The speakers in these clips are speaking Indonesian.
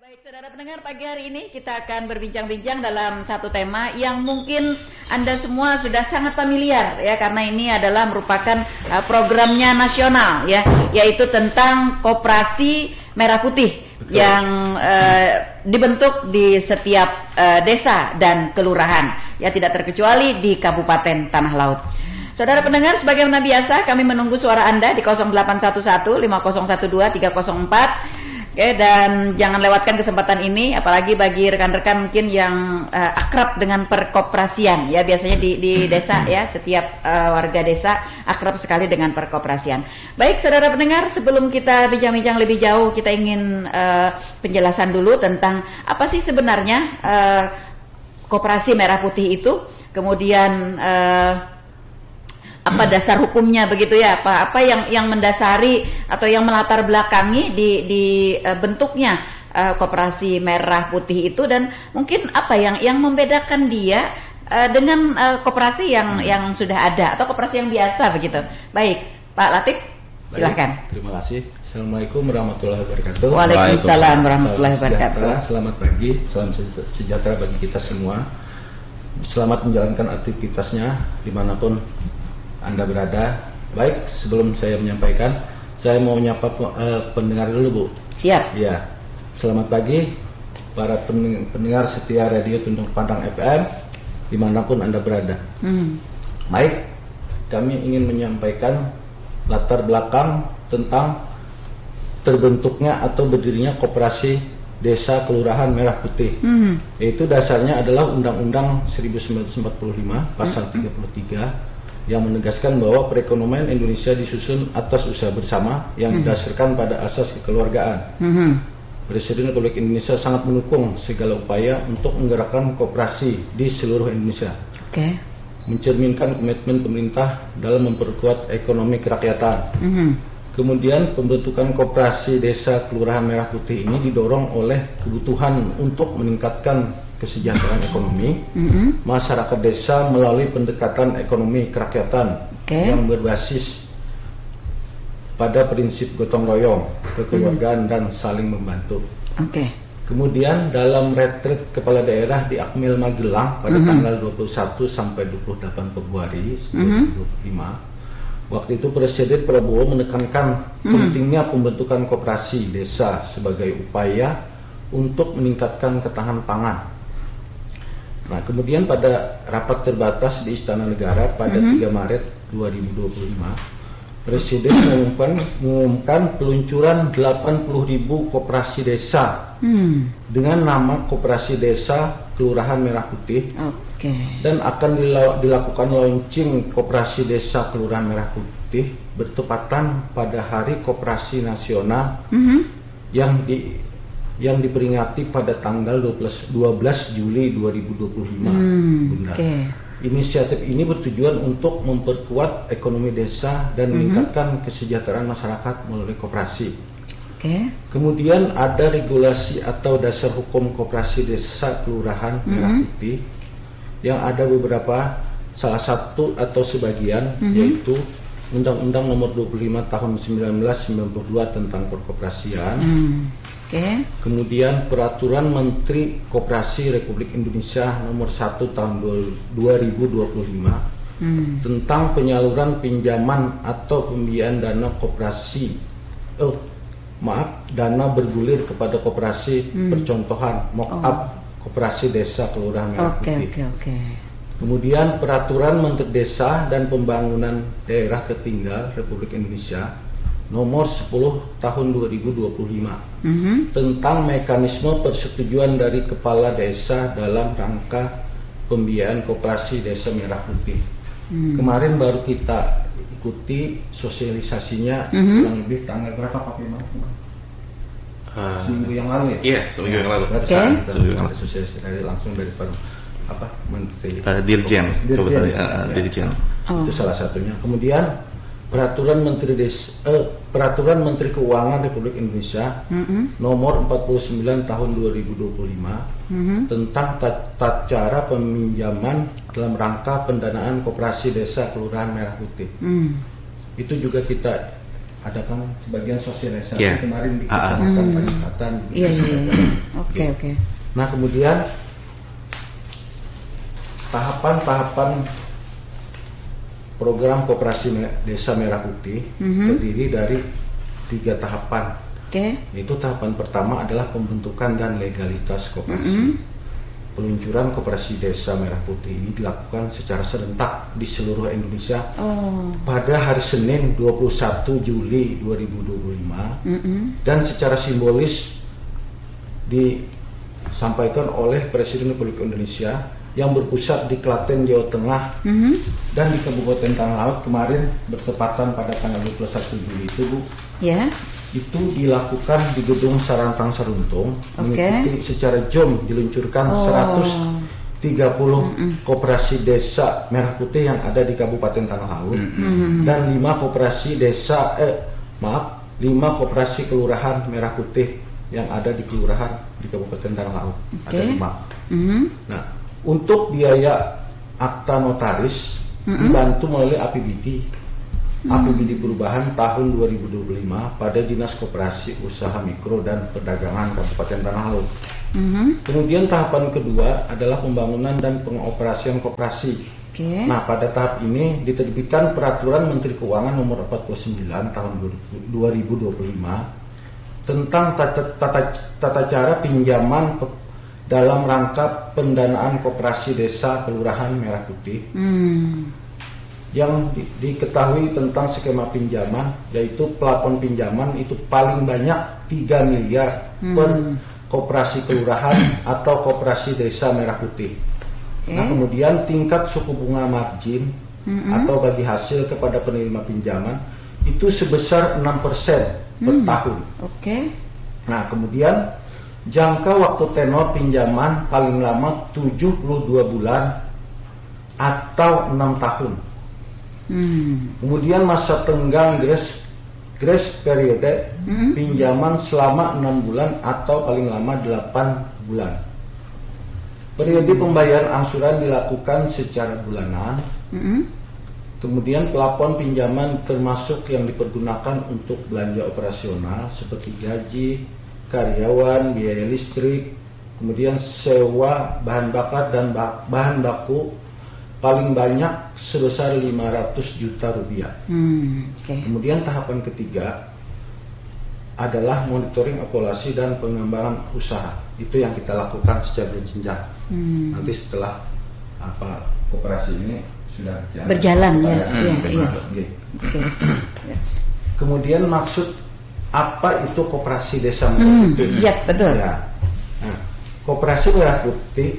Baik, saudara pendengar, pagi hari ini kita akan berbincang-bincang dalam satu tema yang mungkin Anda semua sudah sangat familiar ya, karena ini adalah merupakan programnya nasional ya, yaitu tentang Koperasi Merah Putih. Betul. Yang dibentuk di setiap desa dan kelurahan ya, tidak terkecuali di Kabupaten Tanah Laut. Saudara pendengar, sebagaimana biasa kami menunggu suara Anda di 0811 5012 304. Oke, dan jangan lewatkan kesempatan ini, apalagi bagi rekan-rekan mungkin yang akrab dengan perkoperasian ya, biasanya di desa ya, setiap warga desa akrab sekali dengan perkoperasian. Baik, saudara pendengar, sebelum kita bincang-bincang lebih jauh, kita ingin penjelasan dulu tentang apa sih sebenarnya Koperasi Merah Putih itu, kemudian apa dasar hukumnya begitu ya, apa yang mendasari atau yang melatar belakangi di bentuknya Koperasi Merah Putih itu, dan mungkin apa yang membedakan dia dengan koperasi yang sudah ada atau koperasi yang biasa begitu. Baik, Pak Latif, silahkan. Baik, terima kasih. Assalamualaikum warahmatullahi wabarakatuh. Waalaikumsalam warahmatullahi wabarakatuh. Selamat pagi, salam sejahtera bagi kita semua. Selamat menjalankan aktivitasnya dimanapun Anda berada. Baik, sebelum saya menyampaikan, saya mau menyapa pendengar dulu, Bu. Siap. Ya, selamat pagi para pendengar setia Radio Tunduk Padang FM dimanapun Anda berada. Baik, kami ingin menyampaikan latar belakang tentang terbentuknya atau berdirinya Koperasi Desa Kelurahan Merah Putih. Yaitu dasarnya adalah Undang-Undang 1945 Pasal 33 yang menegaskan bahwa perekonomian Indonesia disusun atas usaha bersama yang didasarkan pada asas kekeluargaan. Presiden Republik Indonesia sangat mendukung segala upaya untuk menggerakkan koperasi di seluruh Indonesia. Mencerminkan komitmen pemerintah dalam memperkuat ekonomi kerakyatan. Kemudian pembentukan Koperasi Desa Kelurahan Merah Putih ini didorong oleh kebutuhan untuk meningkatkan kesejahteraan ekonomi masyarakat desa melalui pendekatan ekonomi kerakyatan yang berbasis pada prinsip gotong royong, kekeluargaan dan saling membantu. Kemudian dalam retret kepala daerah di Akmil Magelang pada tanggal 21 sampai 28 Februari 2025, waktu itu Presiden Prabowo menekankan pentingnya pembentukan koperasi desa sebagai upaya untuk meningkatkan ketahanan pangan. Nah, kemudian pada rapat terbatas di Istana Negara pada 3 Maret 2025, Presiden mengumumkan peluncuran 80.000 koperasi desa dengan nama Koperasi Desa Kelurahan Merah Putih, dan akan dilakukan launching Koperasi Desa Kelurahan Merah Putih bertepatan pada Hari Koperasi Nasional yang diperingati pada tanggal 12 Juli 2025. Inisiatif ini bertujuan untuk memperkuat ekonomi desa dan meningkatkan kesejahteraan masyarakat melalui koperasi. Kemudian ada regulasi atau dasar hukum Koperasi Desa Kelurahan Merah Putih yang ada beberapa, salah satu atau sebagian yaitu Undang-Undang Nomor 25 Tahun 1992 tentang perkoperasian. Kemudian Peraturan Menteri Koperasi Republik Indonesia Nomor 1 Tahun 2025 tentang penyaluran pinjaman atau pembiayaan dana koperasi, dana bergulir kepada koperasi, percontohan mock-up Koperasi Desa Kelurahan Merah Putih. Kemudian Peraturan Menteri Desa dan Pembangunan Daerah Tertinggal Republik Indonesia Nomor 10 Tahun 2025 tentang mekanisme persetujuan dari kepala desa dalam rangka pembiayaan Koperasi Desa Merah Putih. Kemarin baru kita ikuti sosialisasinya, kurang lebih tanggal berapa Pak Firman? Seminggu yang lalu ya? Iya, seminggu yang lalu. Kita sosialisasi langsung dari Menteri Dirjen. Itu salah satunya. Kemudian Peraturan Menteri Keuangan Republik Indonesia Nomor 49 Tahun 2025 tentang tata cara peminjaman dalam rangka pendanaan Koperasi Desa Kelurahan Merah Putih. Itu juga kita ada kan sebagian sosialisasi kemarin di Kecamatan Peningkatan. Oke. Nah, kemudian tahapan-tahapan program Koperasi Desa Merah Putih terdiri dari 3 tahapan. Yaitu tahapan pertama adalah pembentukan dan legalitas koperasi. Peluncuran Koperasi Desa Merah Putih ini dilakukan secara serentak di seluruh Indonesia pada hari Senin 21 Juli 2025 dan secara simbolis disampaikan oleh Presiden Republik Indonesia yang berpusat di Klaten, Jawa Tengah dan di Kabupaten Tanah Laut kemarin bertepatan pada tanggal 21 Juli itu, Bu. Itu dilakukan di Gedung Sarantang Seruntung, mengikuti secara jom diluncurkan 130 koperasi desa Merah Putih yang ada di Kabupaten Tanah Laut dan 5 koperasi kelurahan Merah Putih yang ada di kelurahan di Kabupaten Tanah Laut. Ada 5. Nah, untuk biaya akta notaris dibantu melalui APBD perubahan tahun 2025 pada Dinas Koperasi Usaha Mikro dan Perdagangan Kabupaten Tanah Laut. Kemudian tahapan kedua adalah pembangunan dan pengoperasian koperasi. Nah, pada tahap ini diterbitkan Peraturan Menteri Keuangan Nomor 49 tahun 2025 tentang tata cara pinjaman dalam rangka pendanaan koperasi desa kelurahan Merah Putih. Yang diketahui tentang skema pinjaman, yaitu plafon pinjaman itu paling banyak 3 miliar per koperasi kelurahan atau koperasi desa Merah Putih. Nah, kemudian tingkat suku bunga margin atau bagi hasil kepada penerima pinjaman itu sebesar 6% per tahun. Nah, kemudian jangka waktu tenor pinjaman paling lama 72 bulan atau 6 tahun. Kemudian masa tenggang grace periode pinjaman selama 6 bulan atau paling lama 8 bulan. Periode pembayaran angsuran dilakukan secara bulanan. Kemudian plafon pinjaman termasuk yang dipergunakan untuk belanja operasional seperti gaji karyawan, biaya listrik, kemudian sewa bahan bakar dan bahan baku paling banyak sebesar 500 juta rupiah. Kemudian tahapan ketiga adalah monitoring evaluasi dan pengembangan usaha. Itu yang kita lakukan secara berjenjang. Nanti setelah koperasi ini sudah berjalan Kemudian maksud apa itu Koperasi Desa Merah Putih? Betul. Nah,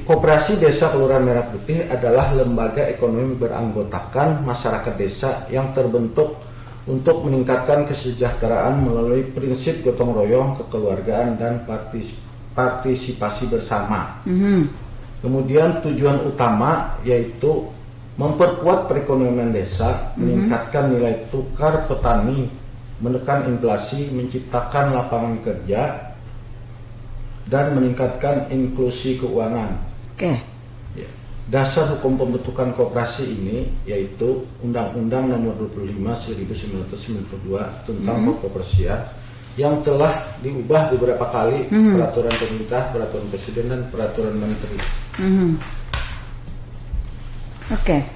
Koperasi Desa Kelurahan Merah Putih adalah lembaga ekonomi beranggotakan masyarakat desa yang terbentuk untuk meningkatkan kesejahteraan melalui prinsip gotong royong, kekeluargaan, dan partisipasi bersama. Kemudian tujuan utama yaitu memperkuat perekonomian desa, meningkatkan nilai tukar petani, menekan inflasi, menciptakan lapangan kerja, dan meningkatkan inklusi keuangan. Dasar hukum pembentukan koperasi ini yaitu Undang-Undang Nomor 25 1992 tentang Koperasian yang telah diubah beberapa kali peraturan pemerintah, peraturan presiden, dan peraturan menteri.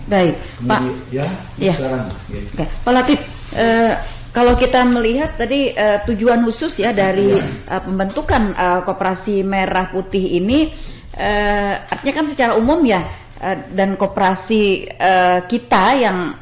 Baik, Pak. Sekarang. Pak Latif, kalau kita melihat tadi tujuan khusus ya dari pembentukan Koperasi Merah Putih ini, artinya kan secara umum ya, dan koperasi kita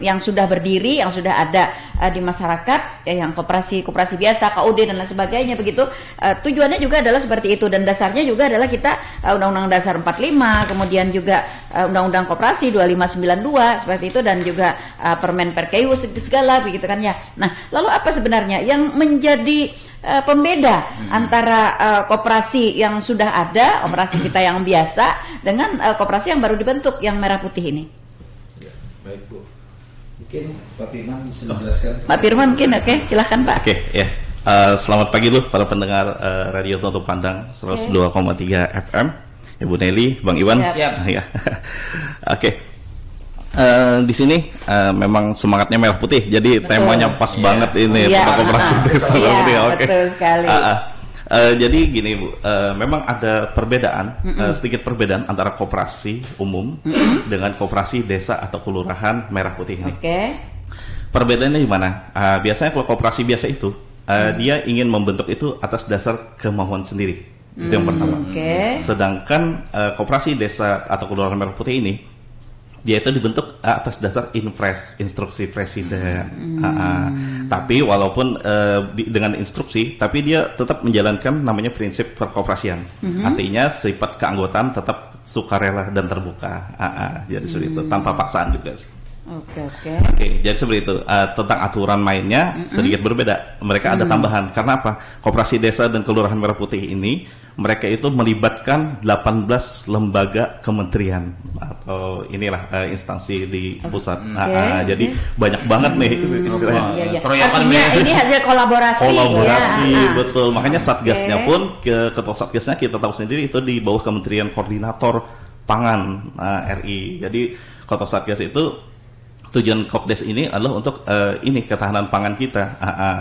yang sudah berdiri, yang sudah ada di masyarakat, ya, yang koperasi biasa, KUD dan lain sebagainya begitu, tujuannya juga adalah seperti itu, dan dasarnya juga adalah kita Undang-Undang Dasar 45, kemudian juga Undang-Undang Koperasi 2592 seperti itu, dan juga Permen Perkeu segala begitu kan ya. Nah, lalu apa sebenarnya yang menjadi pembeda antara koperasi yang sudah ada, koperasi kita yang biasa, dengan koperasi yang baru dibentuk yang Merah Putih ini? Ya, baik Bu. Mungkin Pak Firman bisa menjelaskan. Pak Firman mungkin, silakan Pak. Selamat pagi dulu para pendengar Radio Tutup Pandang 102,3 FM. Ibu Nelly, Bang Iwan. Siap. Di sini memang semangatnya merah putih, jadi temanya pas banget ini tentang koperasi desa merah putih. Oke. Betul sekali. Jadi gini Bu, memang ada perbedaan, sedikit perbedaan antara koperasi umum dengan koperasi desa atau kelurahan merah putih ini. Perbedaannya di mana? Biasanya kalau koperasi biasa itu, dia ingin membentuk itu atas dasar kemauan sendiri. Itu yang pertama. Sedangkan koperasi desa atau kelurahan merah putih ini, dia itu dibentuk atas dasar instruksi presiden. Tapi walaupun dengan instruksi, tapi dia tetap menjalankan namanya prinsip perkoperasian. Artinya sifat keanggotaan tetap sukarela dan terbuka. Jadi seperti itu, tanpa paksaan juga. Oke, jadi seperti itu. Tentang aturan mainnya sedikit berbeda. Mereka ada tambahan. Karena apa? Koperasi desa dan kelurahan merah putih ini, mereka itu melibatkan 18 lembaga kementerian atau inilah instansi di pusat. Jadi banyak banget nih istilahnya. Artinya ini hasil kolaborasi. Betul. Makanya satgasnya pun, ketua satgasnya kita tahu sendiri itu di bawah Kementerian Koordinator Pangan RI. Jadi ketua satgas itu tujuan Kopdes ini adalah untuk ketahanan pangan kita.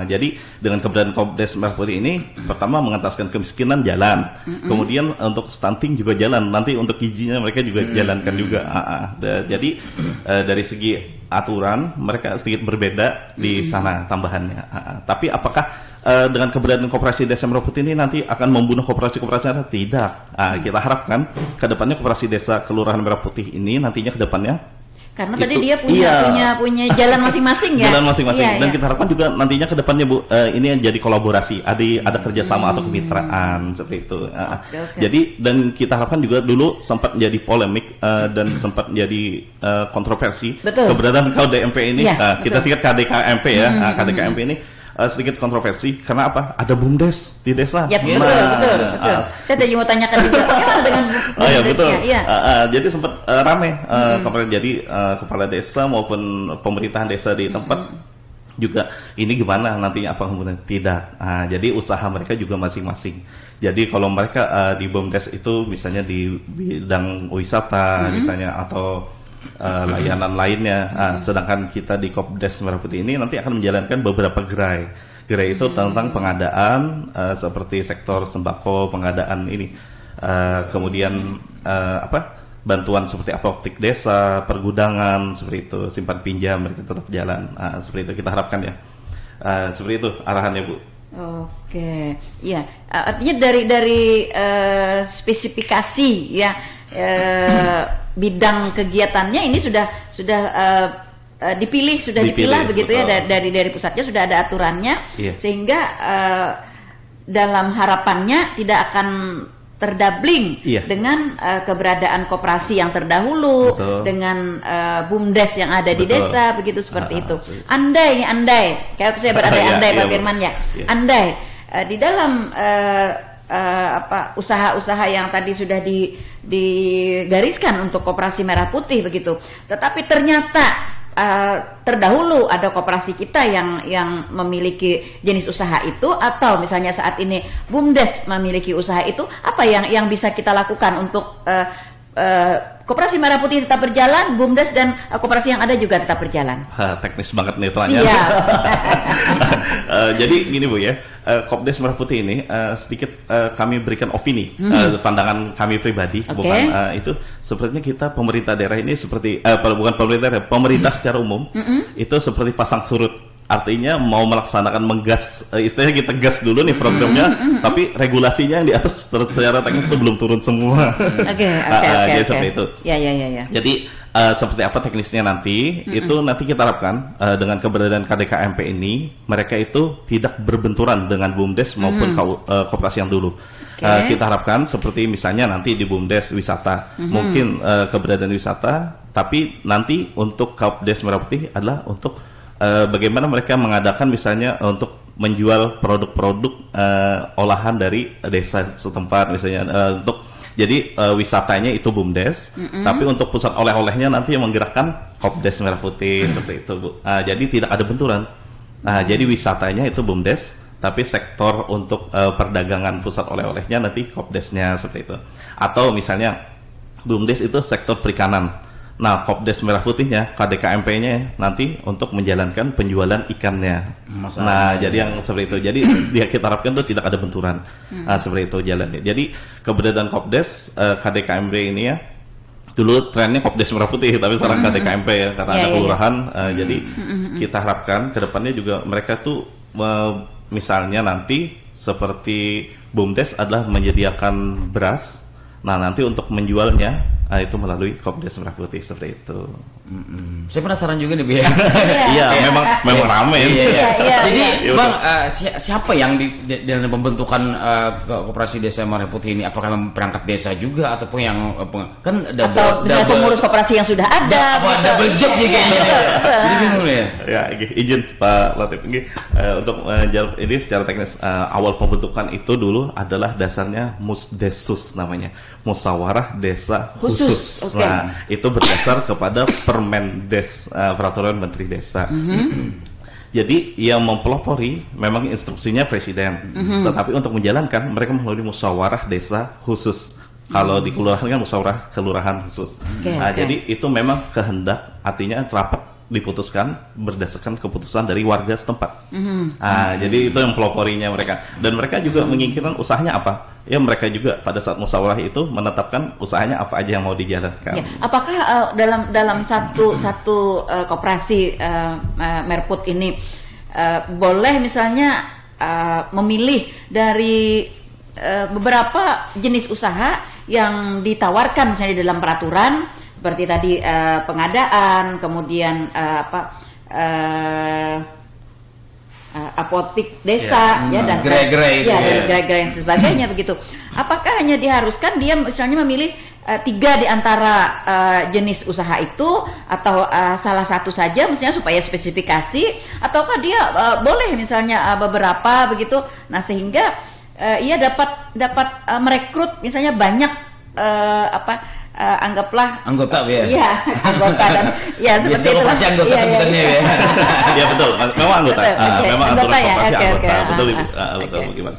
Jadi dengan keberadaan Kopdes merah putih ini, pertama mengentaskan kemiskinan jalan, kemudian untuk stunting juga jalan, nanti untuk gizinya mereka juga jalankan juga. Jadi dari segi aturan mereka sedikit berbeda di sana tambahannya. Tapi apakah dengan keberadaan koperasi desa merah putih ini nanti akan membunuh koperasi-koperasi lain? Tidak. Kita harapkan ke depannya koperasi desa kelurahan merah putih ini nantinya ke depannya, karena tadi dia punya jalan masing-masing ya. Jalan masing-masing. Dan kita harapkan juga nantinya ke depannya Bu, ini jadi kolaborasi, ada kerjasama atau kemitraan seperti itu. Jadi dan kita harapkan juga dulu sempat menjadi polemik dan sempat menjadi kontroversi keberadaan KDMP ini. Kita singkat KDKMP ya. KDKMP ini sedikit kontroversi karena apa? Ada BUMDes di desa. Ya, betul. Saya tadi mau tanyakan juga gimana dengan BUMDesnya. Jadi sempat ramai jadi kepala desa maupun pemerintahan desa di tempat juga ini gimana nantinya apa kemudian tidak. Jadi usaha mereka juga masing-masing. Jadi kalau mereka di BUMDes itu misalnya di bidang wisata misalnya atau layanan lainnya, sedangkan kita di Kopdes Merah Putih ini nanti akan menjalankan beberapa gerai itu tentang pengadaan seperti sektor sembako, pengadaan ini, kemudian bantuan seperti apotek desa, pergudangan seperti itu, simpan pinjam mereka tetap jalan, seperti itu kita harapkan ya, seperti itu arahannya Bu. Oke, ya artinya dari spesifikasi ya. Bidang kegiatannya ini sudah dipilih begitu ya, dari pusatnya sudah ada aturannya, sehingga dalam harapannya tidak akan terdabling dengan keberadaan koperasi yang terdahulu dengan BUMDes yang ada di desa begitu seperti itu. Andai kayak saya berandai-andai Pak Firman ya. Andai di dalam usaha-usaha yang tadi sudah digariskan untuk koperasi merah putih begitu, tetapi ternyata terdahulu ada koperasi kita yang memiliki jenis usaha itu, atau misalnya saat ini BUMDes memiliki usaha itu, apa yang bisa kita lakukan untuk koperasi merah putih tetap berjalan, BUMDes dan koperasi yang ada juga tetap berjalan? Teknis banget nih tanya. Jadi gini Bu ya, Kopdes Merah Putih ini sedikit kami berikan opini, pandangan kami pribadi, bukan itu sepertinya kita pemerintah daerah ini seperti bukan pemerintah daerah, pemerintah secara umum itu seperti pasang surut. Artinya mau melaksanakan menggas, istilahnya kita gas dulu nih programnya, tapi regulasinya yang di atas secara teknis itu belum turun semua. Jadi seperti itu. Ya. Jadi seperti apa teknisnya nanti, itu nanti kita harapkan dengan keberadaan KDKMP ini, mereka itu tidak berbenturan dengan BUMDes maupun koperasi yang dulu. Kita harapkan seperti misalnya nanti di BUMDes wisata, mungkin keberadaan wisata, tapi nanti untuk Kopdes Merah Putih adalah untuk bagaimana mereka mengadakan misalnya untuk menjual produk-produk olahan dari desa setempat misalnya, untuk jadi wisatanya itu BUMDes, tapi untuk pusat oleh-olehnya nanti yang menggerakkan Kopdes Merah Putih seperti itu Bu. Jadi tidak ada benturan. Jadi wisatanya itu BUMDes, tapi sektor untuk perdagangan pusat oleh-olehnya nanti Kopdesnya seperti itu. Atau misalnya BUMDes itu sektor perikanan. Nah, Kopdes Merah Putihnya, KDKMP-nya nanti untuk menjalankan penjualan ikannya. Nah, jadi yang seperti itu. Jadi dia kita harapkan tuh tidak ada benturan. Seperti itu jalannya. Jadi keberadaan Kopdes KDKMP ini ya, dulu trennya Kopdes Merah Putih, tapi sekarang KDKMP ya, karena ada kelurahan. Jadi kita harapkan kedepannya juga mereka tuh misalnya nanti seperti BUMDes adalah menyediakan beras. Nah, nanti untuk menjualnya itu melalui Kopdes Merah Putih seperti itu. Saya penasaran juga nih, Bi. Iya, memang ramai. Jadi, Bang, siapa yang dalam pembentukan koperasi desa Merah Putih ini? Apakah perangkat desa juga ataupun yang kan atau pengurus koperasi yang sudah ada? Double job juga kayaknya. Jadi bingung ya. Ya, izin Pak Latif untuk menjawab ini secara teknis. Awal pembentukan itu dulu adalah dasarnya Musdesus namanya, Musyawarah Desa Khusus. Nah, itu berdasar kepada Permendes, Peraturan Menteri Desa. Jadi yang mempelopori memang instruksinya presiden, tetapi untuk menjalankan mereka melalui musyawarah desa khusus. Kalau di kelurahan kan musyawarah kelurahan khusus. Jadi itu memang kehendak, artinya rapat diputuskan berdasarkan keputusan dari warga setempat. Jadi itu yang peloporinya mereka. Dan mereka juga menginginkan usahanya apa? Ya mereka juga pada saat musyawarah itu menetapkan usahanya apa aja yang mau dijalankan. Ya, apakah dalam satu koperasi Merput ini boleh misalnya memilih dari beberapa jenis usaha yang ditawarkan misalnya di dalam peraturan seperti tadi pengadaan, kemudian apotik desa dan gerai-gerai dan sebagainya begitu. Apakah hanya diharuskan dia misalnya memilih 3 di antara jenis usaha itu atau salah satu saja misalnya supaya spesifikasi, ataukah dia boleh misalnya beberapa begitu? Nah, sehingga ia dapat merekrut misalnya banyak anggaplah anggota ya. Iya, anggota dan ya seperti itu. Koperasi anggota sebenarnya ya. Ya betul, memang anggota. Memang anggota ya. Anggota. Betul Ibu. Betul gimana?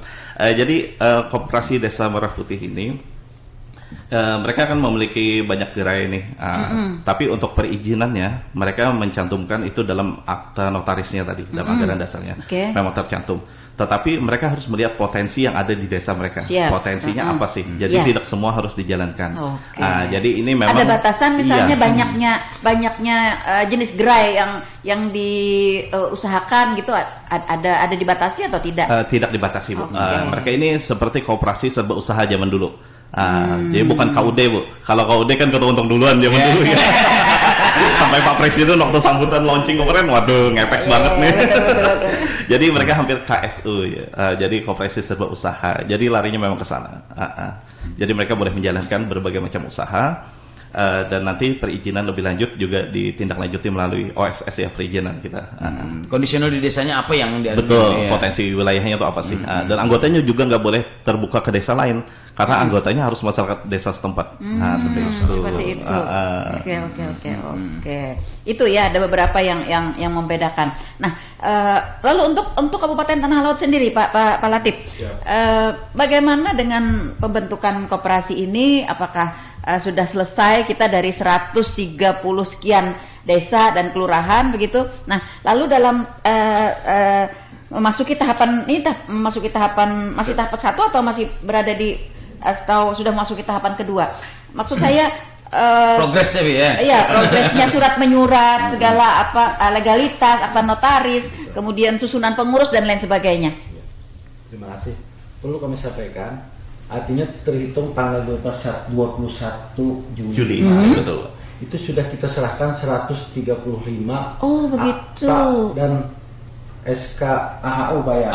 Jadi Koperasi Desa Merah Putih ini mereka akan memiliki banyak gerai nih. Tapi untuk perizinannya mereka mencantumkan itu dalam akta notarisnya tadi, dalam anggaran dasarnya. Memang tercantum. Tetapi mereka harus melihat potensi yang ada di desa mereka. Potensinya apa sih? Jadi tidak semua harus dijalankan. Jadi ini memang ada batasan misalnya banyaknya jenis gerai yang diusahakan gitu, ada dibatasi atau tidak? Tidak dibatasi, Bu. Mereka ini seperti koperasi serba usaha zaman dulu. Jadi bukan KUD, Bu. Kalau KUD kan ketua-untung duluan zaman dulu ya. Sampai Pak Presiden waktu sambutan launching kemarin, waduh ngepek banget nih. Betul. Jadi mereka hampir KSU ya. Jadi koperasi serba usaha. Jadi larinya memang ke sana. Jadi mereka boleh menjalankan berbagai macam usaha. Dan nanti perizinan lebih lanjut juga ditindaklanjuti melalui OSS ya, perizinan kita. Kondisional di desanya apa yang betul, potensi wilayahnya itu apa sih? Dan anggotanya juga nggak boleh terbuka ke desa lain karena anggotanya harus masyarakat desa setempat. Seperti itu. Oke. Itu ya, ada beberapa yang membedakan. Nah, lalu untuk Kabupaten Tanah Laut sendiri, Pak Latif, bagaimana dengan pembentukan koperasi ini? Apakah sudah selesai kita dari 130 sekian desa dan kelurahan begitu? Nah, lalu dalam memasuki tahapan ini, masih tahap 1 atau masih berada di atau sudah memasuki tahapan kedua? Maksud saya progresnya ya. Iya, progresnya surat menyurat, segala legalitas, akta notaris, kemudian susunan pengurus dan lain sebagainya. Terima kasih. Perlu kami sampaikan, artinya terhitung tanggal 21 Juli. Betul. Itu sudah kita serahkan 135 begitu. akta dan SK AHU Pak ya.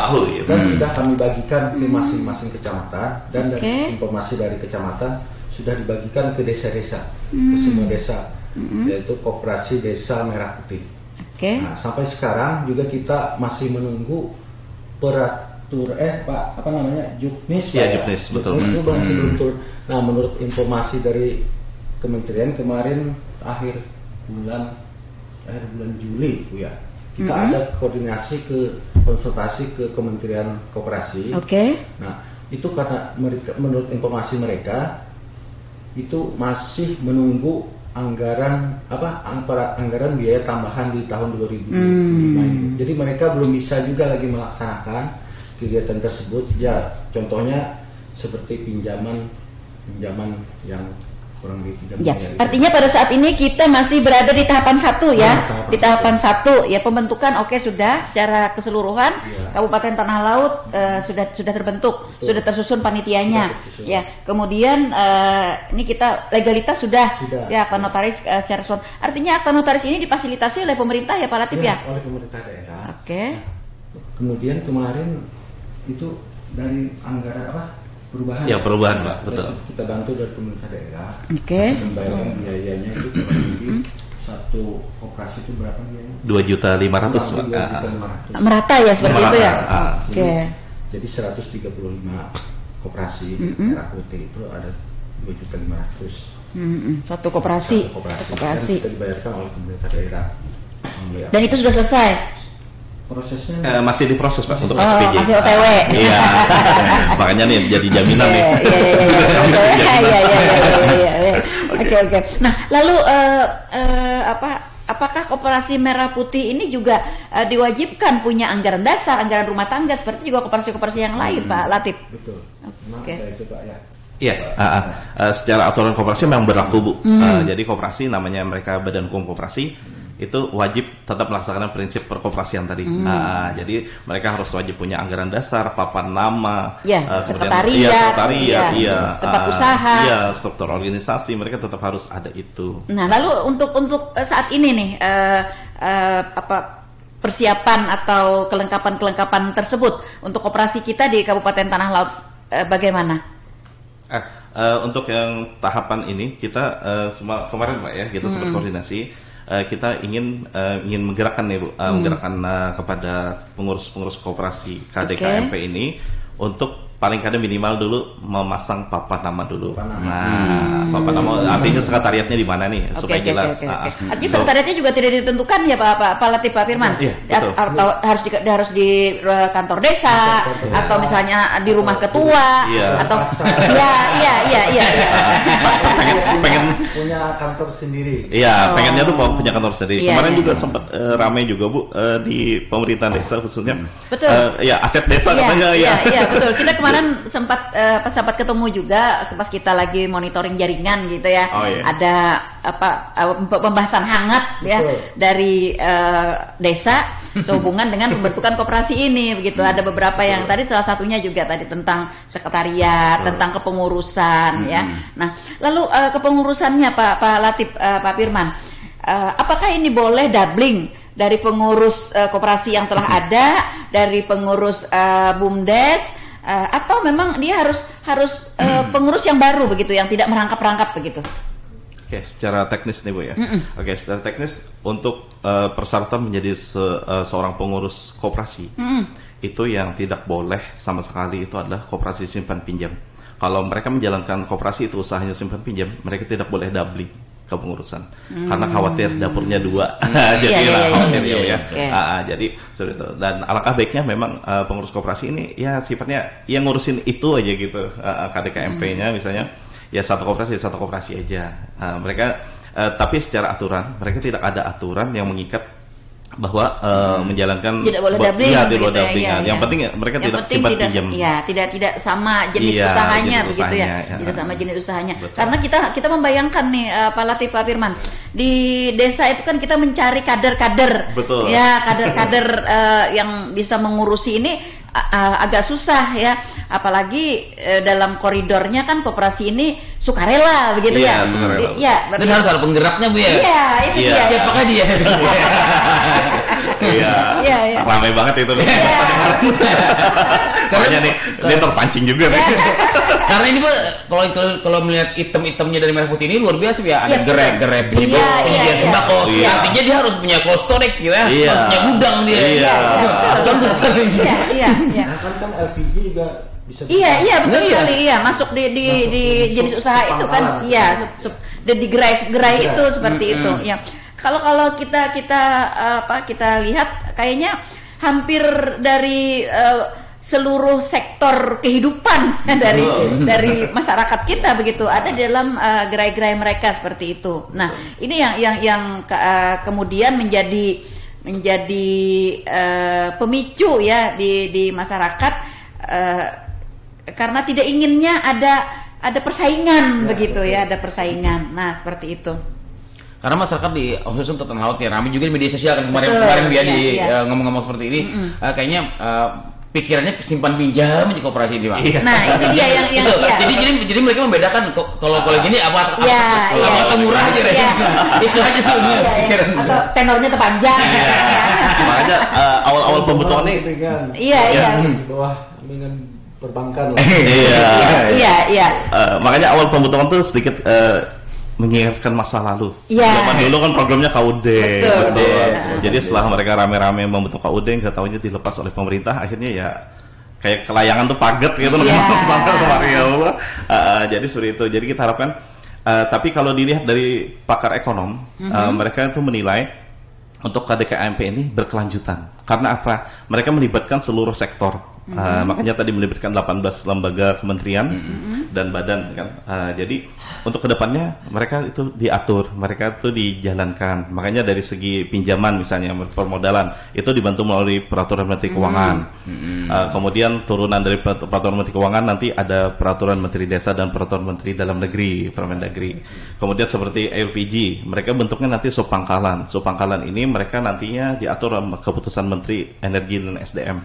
Dan sudah kami bagikan ke masing-masing kecamatan, dan dari informasi dari kecamatan sudah dibagikan ke desa-desa, ke semua desa, yaitu Koperasi Desa Merah Putih. Nah, sampai sekarang juga kita masih menunggu Juknis. Ya, Juknis, betul. Juknis itu masih belum turun. Nah, menurut informasi dari kementerian kemarin akhir bulan Juli, Bu ya, kita ada koordinasi konsultasi ke Kementerian Koperasi. Nah, itu karena menurut informasi mereka itu masih menunggu anggaran anggaran biaya tambahan di tahun 2025 ini. Jadi mereka belum bisa juga lagi melaksanakan kegiatan tersebut. Ya, contohnya seperti pinjaman yang kurang lebih 3 Ya, miliar. artinya pada saat ini kita masih berada di tahapan 1 ya. Di tahapan 1 ya, pembentukan sudah secara keseluruhan. Ya. Kabupaten Tanah Laut sudah terbentuk, sudah tersusun panitianya. Sudah tersusun. Ya, kemudian ini kita legalitas sudah. Ya, akta Ya. notaris secara keseluruhan. Artinya akta notaris ini difasilitasi oleh pemerintah ya Pak Latif ya? Oleh pemerintah daerah. Oke. Kemudian kemarin itu dari anggaran perubahan. Ya, perubahan, Pak, betul. Kita bantu dari pemerintah daerah. Oke. Membayarkan biayanya itu kurang lebih satu koperasi itu berapa biayanya? 2.500.000, Pak. 2.500.000. Merata ya seperti itu ya. Merata. Oke. Jadi 135 koperasi merah putih itu ada 2.500.000. Satu koperasi. Dan kita dibayarkan oleh pemerintah daerah. Dan itu sudah selesai. Prosesnya Masih diproses, Pak, untuk Oh, SPJ. masih OTW. Iya. Makanya nih jadi jaminan nih. Iya. Oke. Nah, lalu apakah koperasi merah putih ini juga diwajibkan punya anggaran dasar, anggaran rumah tangga seperti juga koperasi-koperasi yang lain, Pak Latif? betul. Memang Oke. ada itu Pak ya. Iya, secara aturan koperasi memang berlaku, Bu. Jadi koperasi namanya mereka badan hukum koperasi itu wajib tetap melaksanakan prinsip perkoperasian tadi. Jadi mereka harus wajib punya anggaran dasar, papan nama, sekretariat, tempat usaha, struktur organisasi, mereka tetap harus ada itu. Nah, lalu untuk saat ini nih persiapan atau kelengkapan tersebut untuk koperasi kita di Kabupaten Tanah Laut bagaimana? Untuk yang tahapan ini kita semua kemarin Pak ya kita sempat koordinasi. Kita ingin menggerakkan nih Bu, menggerakkan kepada pengurus koperasi KDKMP ini untuk paling kadang minimal dulu memasang papan nama dulu. Papan nama artinya sekretariatnya di mana nih supaya jelas. Artinya sekretariatnya juga tidak ditentukan ya Pak Latif, Pak Firman. Atau harus di kantor desa atau misalnya di rumah ketua atau pengen punya kantor sendiri. Iya, pengennya tuh punya kantor sendiri. Kemarin juga sempat ramai juga Bu di pemerintahan desa khususnya. Betul. Ya aset desa katanya ya. Iya, betul. Kita kemarin sempat ketemu juga pas kita lagi monitoring jaringan gitu ya. Ada pembahasan hangat ya dari desa sehubungan dengan pembentukan koperasi ini begitu. Ada beberapa yang tadi salah satunya juga tadi tentang sekretariat, tentang kepengurusan ya. Nah, lalu kepengurusannya Pak Latif, Pak Firman, apakah ini boleh doubling dari pengurus koperasi yang telah ada, dari pengurus BUMDes, atau memang dia harus pengurus yang baru begitu, yang tidak merangkap-rangkap begitu? Oke, secara teknis nih Bu ya. Oke, secara teknis untuk persyaratan menjadi seorang pengurus koperasi itu yang tidak boleh sama sekali itu adalah koperasi simpan pinjam. Kalau mereka menjalankan koperasi itu usahanya simpan pinjam, mereka tidak boleh doubling kepengurusan karena khawatir dapurnya dua. Jadi khawatir ya. Jadi seperti itu. Dan alangkah baiknya memang pengurus koperasi ini ya sifatnya yang ngurusin itu aja gitu. KDKMP-nya misalnya ya satu koperasi aja. Mereka tapi secara aturan mereka tidak ada aturan yang mengikat bahwa menjalankan tidak boleh doubling, tidak boleh doubling. Yang penting mereka tidak simpan pinjam. Iya, tidak sama jenis usahanya jenis begitu usahanya, ya. Tidak sama jenis usahanya. Betul. Karena kita membayangkan nih Pak Latif, Pak Firman, di desa itu kan kita mencari kader-kader. Betul. Ya, kader-kader yang bisa mengurusi ini agak susah ya, apalagi dalam koridornya kan koperasi ini sukarela begitu ya. Sukarela. Iya, dan harus ada penggeraknya Bu ya. Iya, itu dia. Siapakah dia? Iya. Ramai banget itu nih. Karena nih dia terpancing juga nih. Karena ini Bu, kalau melihat item-itemnya dari merah putih ini luar biasa ya. Ada gerai penyedia sembako. Artinya dia harus punya cold storage gitu ya. Harus punya gudang dia. Iya. Besar ini. Iya. Kan LPG juga bisa. Iya betul sekali. Iya, masuk di jenis usaha itu kan. Iya, di gerai itu seperti itu. Ya. Kalau kita lihat kayaknya hampir dari seluruh sektor kehidupan dari masyarakat kita begitu ada di dalam gerai-gerai mereka seperti itu. Nah, ini yang kemudian menjadi pemicu ya di masyarakat karena tidak inginnya ada persaingan begitu ya, ada persaingan. Nah, seperti itu. Karena masyarakat di khusus untuk tanah laut ya, ramai juga di media sosial kan kemarin dia ngomong-ngomong seperti ini, kayaknya pikirannya simpan pinjam di koperasi ini, Pak. Nah, itu dia yang itu. Jadi mereka membedakan kalau gini apa murah aja deh. Itu aja sih pikiran. Atau tenornya terpanjang. Makanya awal-awal pembutuhannya iya. Di bawah dengan perbankan lah. Iya. Makanya awal pembutuhan tuh sedikit mengingatkan masa lalu. Zaman dulu kan programnya KUD. Betul. Jadi setelah mereka rame-rame membentuk KUD, nggak tahunya dilepas oleh pemerintah, akhirnya ya kayak kelayangan tuh paget gitu sampai kemarin ya Allah. Jadi seperti itu. Jadi kita harapkan. Tapi kalau dilihat dari pakar ekonom, mereka itu menilai untuk KDKMP ini berkelanjutan. Karena apa? Mereka melibatkan seluruh sektor. Makanya tadi melibatkan 18 lembaga kementerian dan badan kan. Jadi untuk kedepannya mereka itu diatur, mereka itu dijalankan. Makanya dari segi pinjaman misalnya permodalan itu dibantu melalui peraturan Menteri Keuangan. Kemudian turunan dari peraturan Menteri Keuangan nanti ada peraturan Menteri Desa dan peraturan Menteri Dalam Negeri, Permendagri. Kemudian seperti LPG, mereka bentuknya nanti subpangkalan. Subpangkalan ini mereka nantinya diatur keputusan Menteri Energi dan SDM.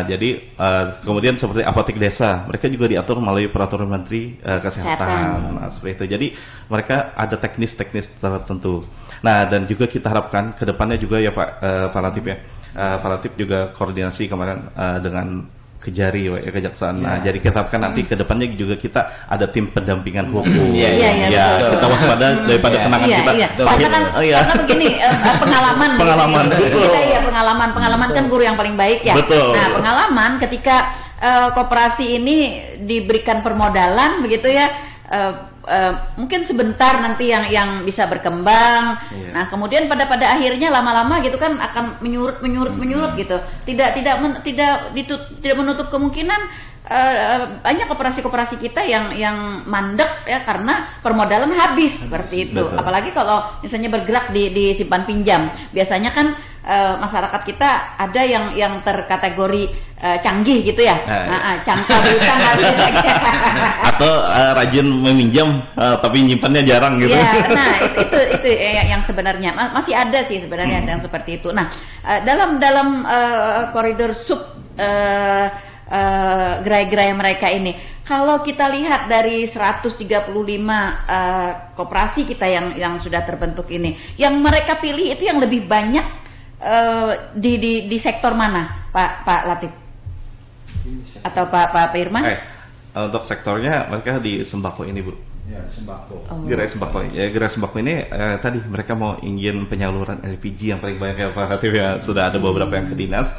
Jadi kemudian seperti apotek desa, mereka juga diatur melalui peraturan Menteri Kesehatan. Nah, seperti itu. Jadi mereka ada teknis-teknis tertentu. Nah, dan juga kita harapkan kedepannya juga ya Pak Latif ya. Pak Latif juga koordinasi kemarin dengan Kejari ya, Kejaksaan. Nah, jadi kita harapkan nanti kedepannya juga kita ada tim pendampingan hukum. Kita waspada daripada kenangan kita. Karena begini pengalaman kan guru yang paling baik ya. Betul. Nah, pengalaman ketika koperasi ini diberikan permodalan begitu ya. Mungkin sebentar nanti yang bisa berkembang. Nah, kemudian pada akhirnya lama-lama gitu kan akan menyurut gitu. Tidak menutup kemungkinan banyak koperasi kita yang mandek ya karena permodalan habis seperti itu. Betul. Apalagi kalau misalnya bergerak di simpan pinjam. Biasanya kan masyarakat kita ada yang terkategori canggih gitu ya, cangkal berutang atau rajin meminjam tapi nyimpannya jarang gitu. Nah itu yang sebenarnya masih ada sih sebenarnya yang seperti itu. Nah dalam koridor gerai-gerai mereka ini, kalau kita lihat dari 135 koperasi kita yang sudah terbentuk ini, yang mereka pilih itu yang lebih banyak di sektor mana, Pak Latif? Atau Pak Irman? Untuk sektornya mereka di sembako ini, Bu. Ya, sembako. Gerai sembako. Ya, gerai sembako ini tadi mereka mau ingin penyaluran LPG yang paling banyak ya Pak Latif ya. Sudah ada beberapa yang ke dinas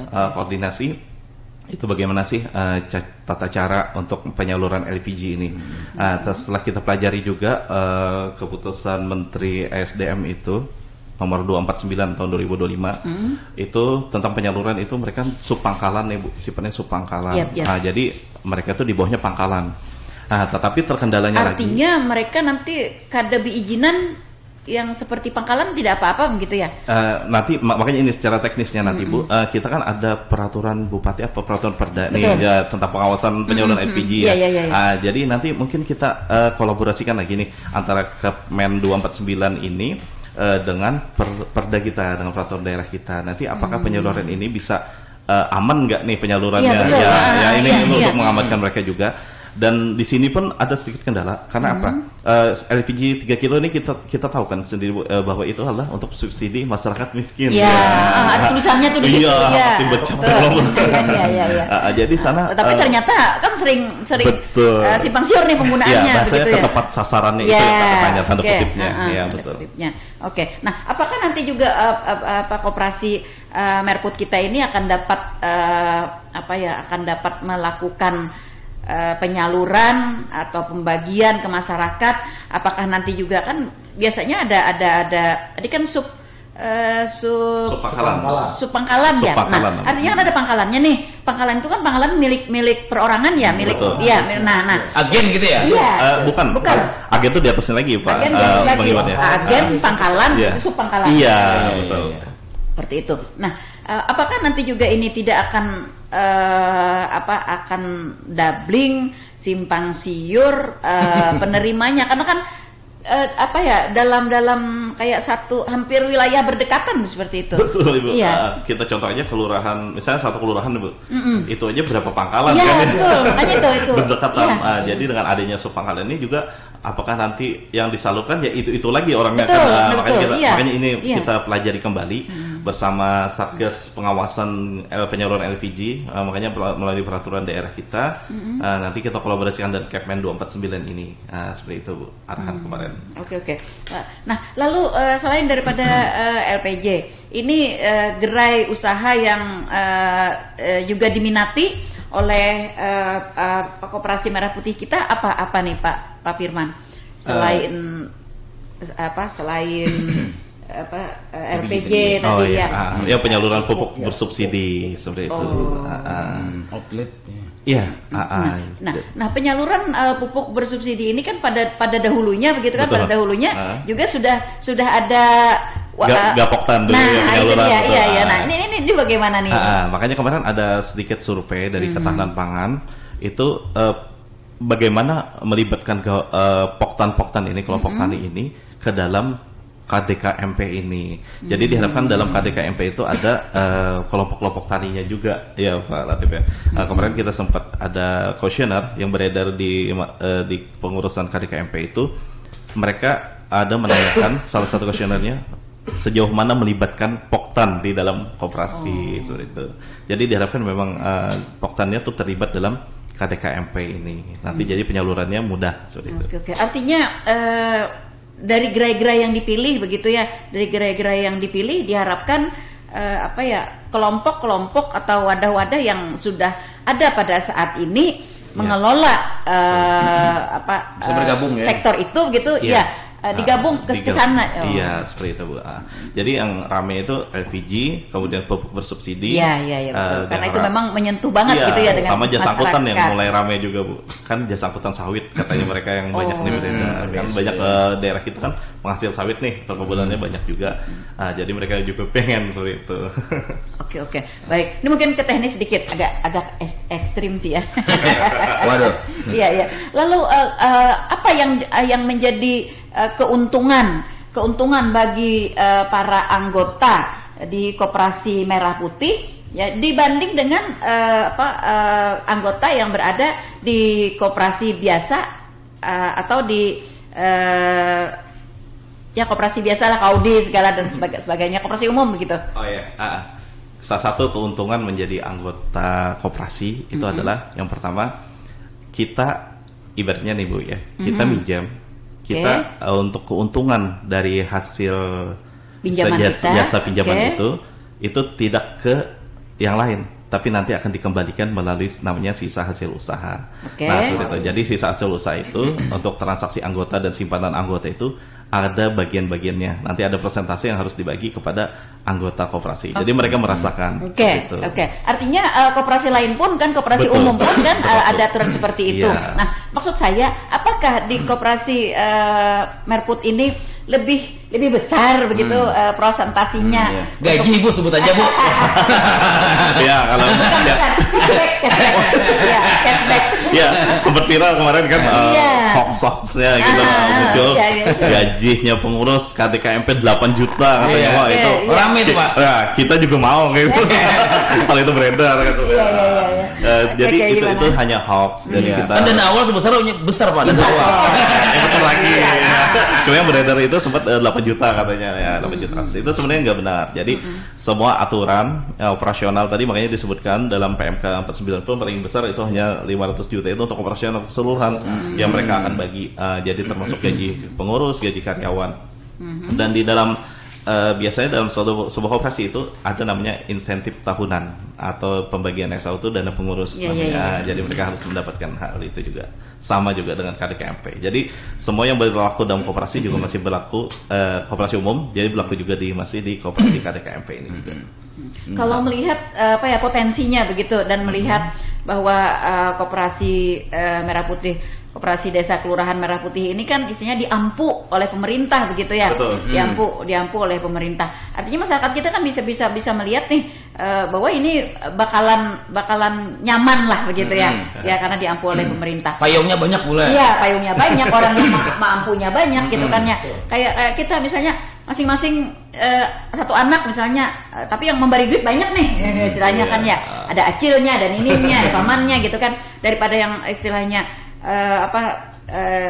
koordinasi. Itu bagaimana sih tata cara untuk penyaluran LPG ini? Setelah kita pelajari juga keputusan Menteri SDM itu nomor 249 tahun 2025 itu tentang penyaluran itu mereka subpangkalan ya Bu, sifatnya subpangkalan. Nah, jadi mereka itu di bawahnya pangkalan. Nah, tetapi terkendalanya artinya mereka nanti kada izinan yang seperti pangkalan tidak apa-apa begitu ya? Nanti makanya ini secara teknisnya nanti Bu, kita kan ada peraturan Bupati peraturan Perda nih ya tentang pengawasan penyaluran LPG ya. Jadi nanti mungkin kita kolaborasikan lagi nih antara Kemen 249 ini dengan perda kita, dengan peraturan daerah kita. Nanti apakah penyaluran ini bisa aman nggak nih penyalurannya? Ini untuk mengamankan mereka juga. Dan di sini pun ada sedikit kendala karena apa? LPG 3 kilo ini kita tahu kan sendiri bahwa itu adalah untuk subsidi masyarakat miskin. Ada tulisannya tuh di situ. Masih becap belum. Jadi sana. Tapi ternyata kan sering simpang siur nih penggunaannya. Bahasanya tepat sasarannya itu katanya tanda kutipnya. Betul. Oke. Nah, apakah nanti juga koperasi Merput kita ini akan dapat melakukan penyaluran atau pembagian ke masyarakat? Apakah nanti juga kan biasanya ada tadi kan Subpangkalan ya. Nah, artinya kan ada pangkalannya nih. Pangkalan itu kan pangkalan milik perorangan ya, milik. Iya. Nah. Agen gitu ya? Iya. Bukan. Agen itu di atasnya lagi, Pak. Agen, pangkalan, subpangkalan. Iya, betul. Seperti itu. Nah, apakah nanti juga ini tidak akan akan doubling, simpang siur penerimanya? Karena kan dalam kayak satu hampir wilayah berdekatan seperti itu. Betul, Ibu. Iya. Kita contoh aja kelurahan, misalnya satu kelurahan, Ibu. Itu aja berapa pangkalan kan? Iya, betul. Makanya itu. Berdekatan. Jadi dengan adanya subpangkalan ini juga apakah nanti yang disalurkan ya itu lagi orangnya betul, kan. Betul, makanya ini kita pelajari kembali bersama Satgas Pengawasan Penyaluran LPG, makanya melalui peraturan daerah kita nanti kita kolaborasikan dengan Kepmen 249 ini. Seperti itu, Bu, arahan kemarin. Oke. Nah, lalu selain daripada LPG, ini gerai usaha yang juga diminati oleh Koperasi Merah Putih kita apa nih Pak Firman? Selain LPG tadi ya penyaluran pupuk bersubsidi seperti itu. Outlet. Iya. Nah, penyaluran pupuk bersubsidi ini kan pada dahulunya begitu kan? Betul. Pada dahulunya juga sudah ada Gapoktan dulu ya penyaluran. Iya. Nah, ini bagaimana nih? Makanya kemarin ada sedikit survei dari Ketahanan Pangan itu bagaimana melibatkan poktan ini, kelompok tani ini ke dalam KDKMP ini. Jadi diharapkan dalam KDKMP itu ada kelompok-kelompok taninya juga, ya Pak Latif ya. Kemarin kita sempat ada kuesioner yang beredar di pengurusan KDKMP itu. Mereka ada menanyakan salah satu kuesionernya sejauh mana melibatkan poktan di dalam koperasi seperti itu. Jadi diharapkan memang poktannya tuh terlibat dalam KDKMP ini. Nanti jadi penyalurannya mudah seperti itu. Oke. Artinya dari gerai-gerai yang dipilih begitu ya, dari gerai-gerai yang dipilih diharapkan kelompok-kelompok atau wadah-wadah yang sudah ada pada saat ini mengelola bisa bergabung sektor itu begitu ya. Digabung ke sana. Iya, seperti itu, Bu. Jadi yang rame itu LPG, kemudian pupuk bersubsidi. Iya, betul. Karena itu memang menyentuh banget gitu ya dengan sama jasa angkutan yang mulai rame juga, Bu. Kan jasa angkutan sawit katanya mereka yang banyak nih beredar. Kan banyak daerah kita kan penghasil sawit nih, perkebunannya banyak juga. Jadi mereka juga pengen seperti itu. Oke. Baik. Ini mungkin ke teknis sedikit, agak ekstrim sih ya. Waduh. Iya. Lalu apa yang menjadi keuntungan bagi para anggota di Koperasi Merah Putih ya dibanding dengan anggota yang berada di koperasi biasa atau di koperasi biasa lah, Kaudi segala dan sebagainya, koperasi umum begitu. Salah satu keuntungan menjadi anggota koperasi itu adalah yang pertama, kita ibaratnya nih Bu ya, kita minjam. Kita untuk keuntungan dari hasil jasa pinjaman itu tidak ke yang lain, tapi nanti akan dikembalikan melalui namanya sisa hasil usaha. Nah, seperti itu. Jadi sisa hasil usaha itu untuk transaksi anggota dan simpanan anggota itu ada bagian-bagiannya. Nanti ada persentase yang harus dibagi kepada anggota koperasi. Jadi mereka merasakan. Oke. Artinya koperasi lain pun kan, koperasi umum pun kan ada aturan seperti itu. Iya. Nah, maksud saya, apakah di Koperasi Merput ini lebih besar begitu prosentasinya? Gaji Ibu sebut aja, Bu. Ya, kalau cashback. Ya, sempat viral kemarin kan hoax-hoaxnya gitu muncul. Gajinya pengurus KDKMP 8 juta katanya. Wah, itu rame itu, Pak. Ya, kita juga mau gitu. Kalau itu beredar gitu. Jadi itu hanya hoax dari kita. Kan dana awal besar Pak, dana awal. Yang besar lagi. Cuma yang beredar itu sempat 8 juta katanya ya, 8 juta. Itu sebenarnya nggak benar. Jadi semua aturan operasional tadi makanya disebutkan dalam PMK 490 paling besar itu hanya 500 juta itu untuk operasional keseluruhan yang mereka akan bagi. Jadi termasuk gaji pengurus, gaji karyawan. Dan di dalam biasanya dalam sebuah koperasi itu ada namanya insentif tahunan atau pembagian SAU itu dana pengurus namanya. Jadi mereka harus mendapatkan hal itu juga. Sama juga dengan KDKMP. Jadi semua yang berlaku dalam koperasi juga masih berlaku koperasi umum, jadi berlaku juga masih di koperasi KDKMP ini juga. Kalau melihat potensinya begitu dan melihat bahwa koperasi Merah Putih, koperasi desa kelurahan Merah Putih ini kan istilahnya diampu oleh pemerintah begitu ya. Betul. Diampu oleh pemerintah. Artinya masyarakat kita kan bisa melihat nih bahwa ini bakalan nyaman lah begitu ya. Ya karena diampu oleh pemerintah. Payungnya banyak pula. Iya, payungnya banyak, orang yang mampunya banyak gitu kan ya. Kayak kita misalnya masing-masing satu anak misalnya, tapi yang memberi duit banyak nih istilahnya kan ya. Ada acilnya, ada nininya, ada pamannya gitu kan, daripada yang istilahnya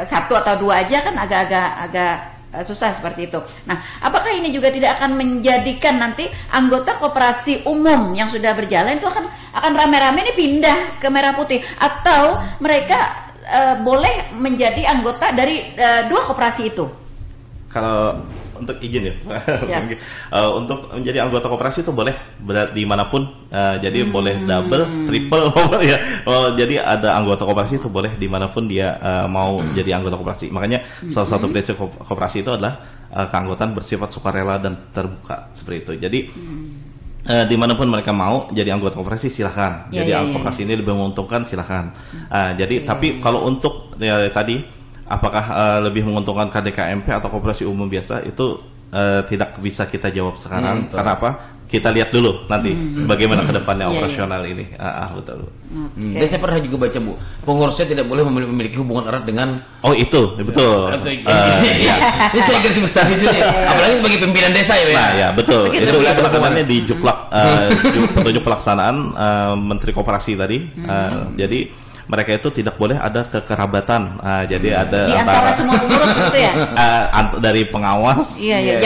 satu atau dua aja kan agak susah seperti itu. Nah, apakah ini juga tidak akan menjadikan nanti anggota koperasi umum yang sudah berjalan itu akan rame-rame ini pindah ke Merah Putih, atau mereka boleh menjadi anggota dari dua koperasi itu? Kalau untuk izin ya, untuk menjadi anggota koperasi itu boleh dimanapun, jadi boleh double, triple, ya. Jadi ada anggota koperasi itu boleh dimanapun dia mau jadi anggota koperasi. Makanya salah satu prinsip koperasi itu adalah keanggotaan bersifat sukarela dan terbuka seperti itu. Jadi dimanapun mereka mau jadi anggota koperasi silahkan. Jadi koperasi ini lebih menguntungkan silahkan. Tapi kalau untuk tadi apakah lebih menguntungkan KDKMP atau koperasi umum biasa, itu tidak bisa kita jawab sekarang. Karena apa? Kita lihat dulu nanti bagaimana kedepannya operasional ini. Betul. Dan saya pernah juga baca, Bu, pengurusnya tidak boleh memiliki hubungan erat dengan. Oh itu betul. Ini saya garis besar itu ya. Apalagi sebagai pimpinan desa ya. Nah ya betul. Itu penekatannya di Juklak, petunjuk pelaksanaan Menteri Koperasi tadi. Jadi mereka itu tidak boleh ada kekerabatan. Jadi ada di antara semua pengurus gitu ya. Dari pengawas. Iya.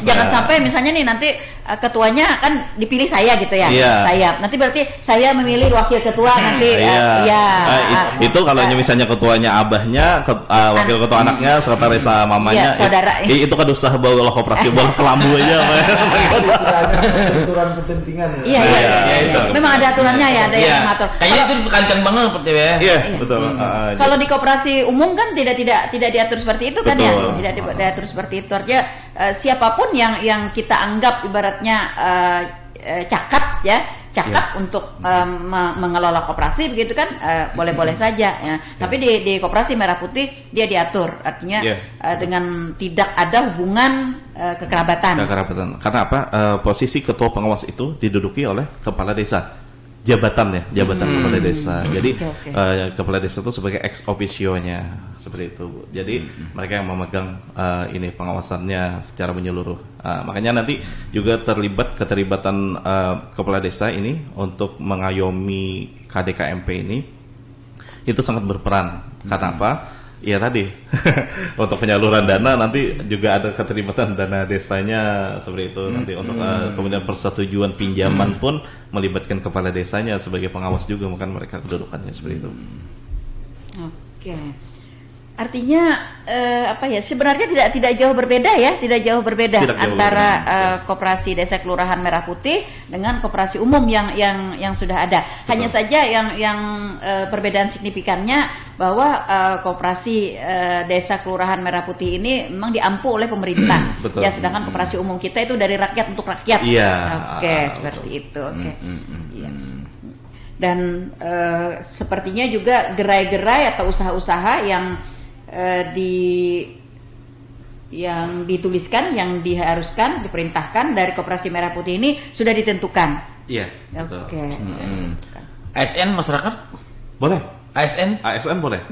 Jangan sampai misalnya nih nanti ketuanya kan dipilih saya gitu ya. Saya. Nanti berarti saya memilih wakil ketua nanti. Itu kalau misalnya ketuanya abahnya, wakil ketua anaknya, sekretaris mamanya. Saudara. Itu kan usaha bawa koperasi, bola kelambu aja. Aturan kepentingan. Iya. Memang ada aturannya ya, ada yang mengatur. Kayaknya itu ditekankan banget seperti ya. Iya, betul. Kalau di koperasi umum kan tidak diatur seperti itu kan ya, tidak diatur seperti itu. Artinya siapapun yang kita anggap ibaratnya cakap untuk mengelola koperasi begitu kan, boleh-boleh saja ya. Tapi di koperasi Merah Putih dia diatur, artinya dengan tidak ada hubungan kekerabatan. Karena apa? Posisi ketua pengawas itu diduduki oleh kepala desa. Jabatan kepala desa. Jadi kepala desa itu sebagai ex officio-nya seperti itu, Bu. Jadi mereka yang memegang ini pengawasannya secara menyeluruh. Makanya nanti juga keterlibatan kepala desa ini untuk mengayomi KDKMP ini itu sangat berperan. Karena apa? Ya tadi untuk penyaluran dana nanti juga ada keterlibatan dana desanya seperti itu. Nanti untuk kemudian persetujuan pinjaman pun melibatkan kepala desanya sebagai pengawas juga, bukan mereka kedudukannya seperti itu. Oke. Artinya sebenarnya tidak jauh berbeda ya, antara koperasi desa kelurahan Merah Putih dengan koperasi umum yang sudah ada. Betul. Hanya saja yang perbedaan signifikannya bahwa koperasi desa kelurahan Merah Putih ini memang diampu oleh pemerintah. Ya, sedangkan koperasi umum kita itu dari rakyat untuk rakyat. Iya. Oke, seperti itu. Oke. Iya. Dan sepertinya juga gerai-gerai atau usaha-usaha yang dituliskan, yang diharuskan, diperintahkan dari koperasi Merah Putih ini sudah ditentukan. Iya. Oke. ASN masyarakat boleh. ASN boleh.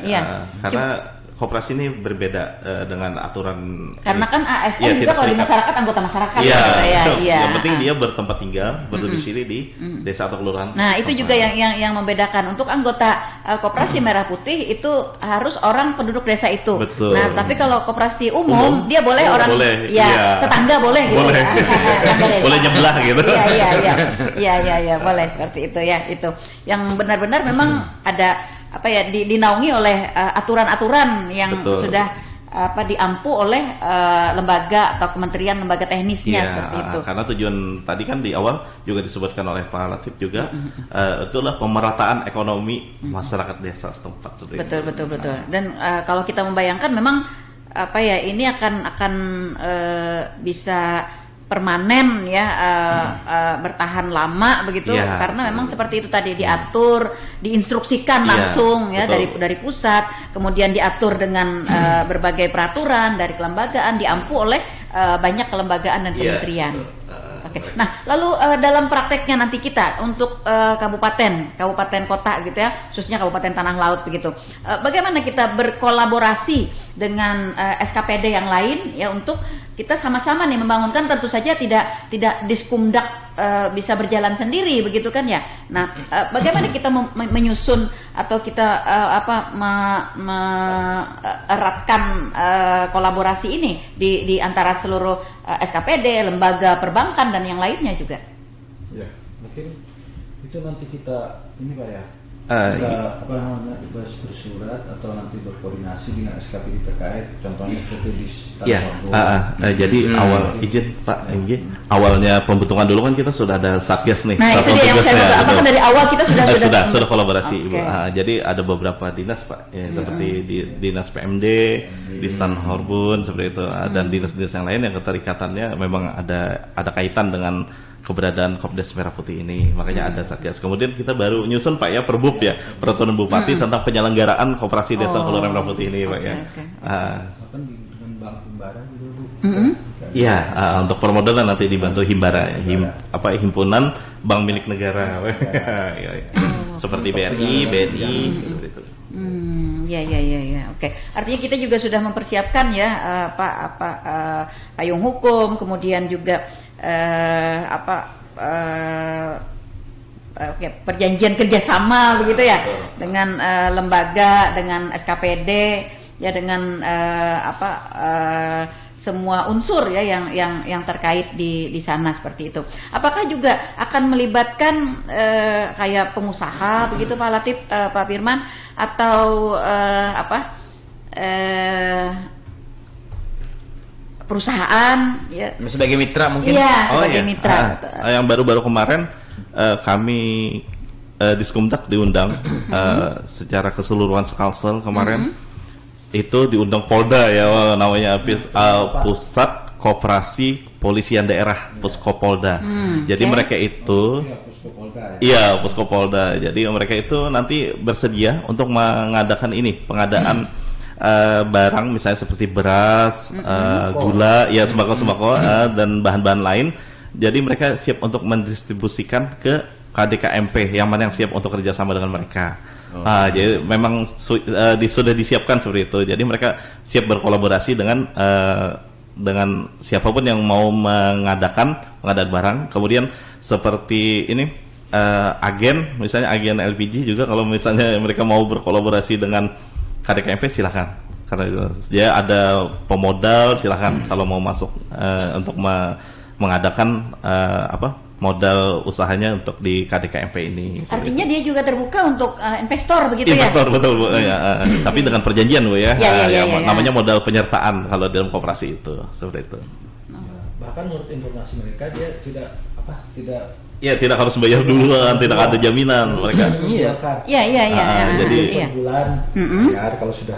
Iya. Karena koperasi ini berbeda dengan aturan. Karena kan ASN juga kalau di masyarakat anggota masyarakat. Iya. Yang penting dia bertempat tinggal, berdomisili di desa atau kelurahan. Nah, itu juga yang membedakan. Untuk anggota koperasi Merah Putih itu harus orang penduduk desa itu. Betul. Nah, tapi kalau koperasi umum dia boleh orang tetangga boleh gitu. Boleh nyebelah gitu. Iya, boleh seperti itu ya. Itu yang benar-benar memang ada dinaungi oleh aturan-aturan yang sudah diampu oleh lembaga atau kementerian lembaga teknisnya seperti itu. Karena tujuan tadi kan di awal juga disebutkan oleh Pak Latif juga itulah pemerataan ekonomi masyarakat desa setempat seperti itu. Betul. Dan kalau kita membayangkan memang ini akan bisa permanen ya, bertahan lama begitu karena memang seperti itu tadi diatur, diinstruksikan langsung ya dari pusat, kemudian diatur dengan berbagai peraturan dari kelembagaan, diampu oleh banyak kelembagaan dan kementerian. Oke. Nah, lalu dalam prakteknya nanti kita untuk kabupaten kota gitu ya, khususnya Kabupaten Tanah Laut begitu. Bagaimana kita berkolaborasi dengan SKPD yang lain ya untuk kita sama-sama nih membangunkan, tentu saja tidak Diskumdak bisa berjalan sendiri begitu kan ya. Nah, bagaimana kita menyusun atau kita eratkan kolaborasi ini di antara seluruh SKPD, lembaga perbankan dan yang lainnya juga. Ya, mungkin itu nanti kita ini Pak ya. Kita bersurat atau nanti berkoordinasi dengan SKPD terkait, contohnya seperti di jadi awal izin Pak, awalnya pembentukan dulu kan kita sudah ada satgas nih. Nah, itu dia yang saya apakah dari awal kita sudah kolaborasi Ibu. Jadi ada beberapa dinas Pak ya, seperti di dinas PMD, di Stan Horbun seperti itu, dan dinas-dinas yang lain yang keterikatannya memang ada kaitan dengan keberadaan Kopdes Merah Putih ini, makanya ada satgas. Kemudian kita baru nyusun Pak ya Perbup ya, Peraturan Bupati tentang penyelenggaraan Koperasi Desa Kelurahan Merah Putih ini Pak ya. Dengan Bank Himbara dulu. Iya, untuk permodalan nanti dibantu Himbara, himpunan bank milik negara, seperti BRI, BNI, seperti itu. Ya. Oke. Artinya kita juga sudah mempersiapkan ya payung hukum, kemudian juga perjanjian kerjasama begitu ya dengan lembaga, dengan SKPD ya, dengan semua unsur ya yang terkait di sana seperti itu. Apakah juga akan melibatkan kayak pengusaha begitu Pak Latif, Pak Firman, atau perusahaan ya sebagai mitra mungkin? Iya, sebagai mitra. Yang baru-baru kemarin kami Diskumdak diundang secara keseluruhan Kalsel kemarin. Itu diundang Polda ya, namanya Pusat Koperasi Polisian Daerah, Puskopolda. Jadi mereka itu Puskopolda. Jadi mereka itu nanti bersedia untuk mengadakan pengadaan barang misalnya seperti beras, gula, ya sembako dan bahan-bahan lain. Jadi mereka siap untuk mendistribusikan ke KDKMP yang mana yang siap untuk kerjasama dengan mereka. Jadi memang sudah disiapkan seperti itu. Jadi mereka siap berkolaborasi dengan siapapun yang mau mengadakan barang. Kemudian seperti misalnya agen LPG juga, kalau misalnya mereka mau berkolaborasi dengan KDKMP silakan, karena dia ada pemodal, silakan kalau mau masuk untuk mengadakan modal usahanya untuk di KDKMP ini. Artinya dia juga terbuka untuk investor begitu ya? Investor betul Bu. Tapi dengan perjanjian Bu ya. Namanya modal penyertaan kalau dalam koperasi itu seperti itu. Bahkan menurut informasi mereka dia tidak harus bayar duluan, tidak ada jaminan mereka. Iya. Jadi per bulan bayar, kalau sudah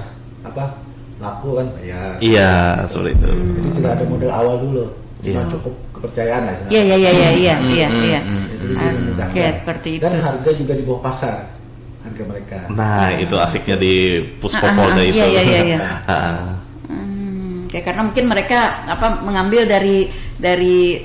laku kan bayar. Iya, seperti itu. Jadi tidak ada modal awal dulu. Cuma cukup kepercayaan lah. Iya. Oke, seperti itu. Dan harga juga di bawah pasar, harga mereka. Nah, itu asiknya di Puskopolda itu. Iya. Karena mungkin mereka mengambil dari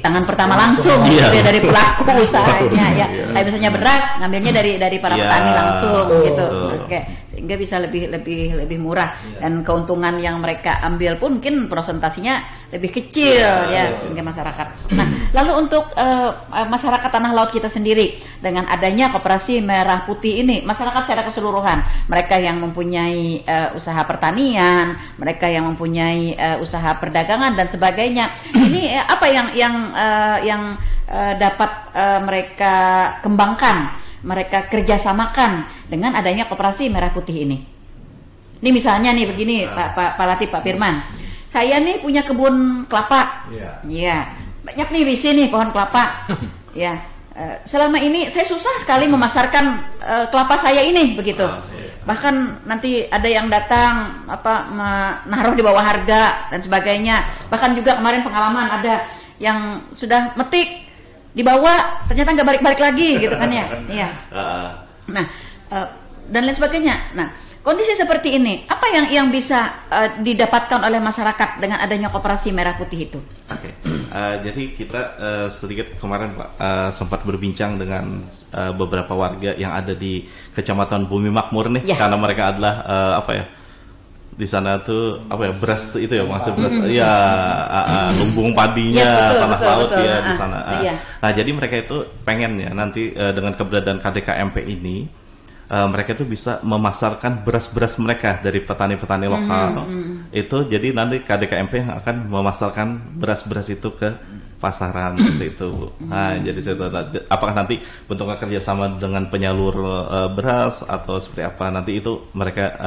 tangan pertama langsung dari pelaku usahanya ya. Kayak misalnya beras, ngambilnya dari para petani langsung gitu. Oke. Sehingga bisa lebih murah, dan keuntungan yang mereka ambil pun mungkin prosentasinya lebih kecil ya sehingga masyarakat. Nah, lalu untuk masyarakat Tanah Laut kita sendiri dengan adanya Koperasi Merah Putih ini, masyarakat secara keseluruhan, mereka yang mempunyai usaha pertanian, mereka yang mempunyai usaha perdagangan dan sebagainya. Ini apa yang dapat mereka kembangkan, mereka kerjasamakan dengan adanya Koperasi Merah Putih ini? Ini misalnya nih begini, Pak Latif, Pak Firman. Saya nih punya kebun kelapa. Iya. Banyak nih di sini pohon kelapa. Ya. Selama ini saya susah sekali memasarkan kelapa saya ini begitu. Bahkan nanti ada yang datang menaruh di bawah harga dan sebagainya. Bahkan juga kemarin pengalaman ada yang sudah metik dibawa ternyata nggak balik-balik lagi gitu kan ya. Iya. Nah, dan lain sebagainya. Nah, kondisi seperti ini, apa yang bisa didapatkan oleh masyarakat dengan adanya Koperasi Merah Putih itu? Oke, jadi kita sedikit kemarin Pak sempat berbincang dengan beberapa warga yang ada di Kecamatan Bumi Makmur nih, karena mereka adalah di sana tuh beras itu ya, masih beras lumbung padinya, tanah laut ya di sana. Nah, jadi mereka itu pengen ya nanti dengan keberadaan KDKMP ini mereka itu bisa memasarkan beras-beras mereka dari petani-petani lokal. Itu jadi nanti KDKMP yang akan memasarkan beras-beras itu ke pasaran seperti itu. Nah, jadi apakah nanti bentuknya kerjasama dengan penyalur beras atau seperti apa, nanti itu mereka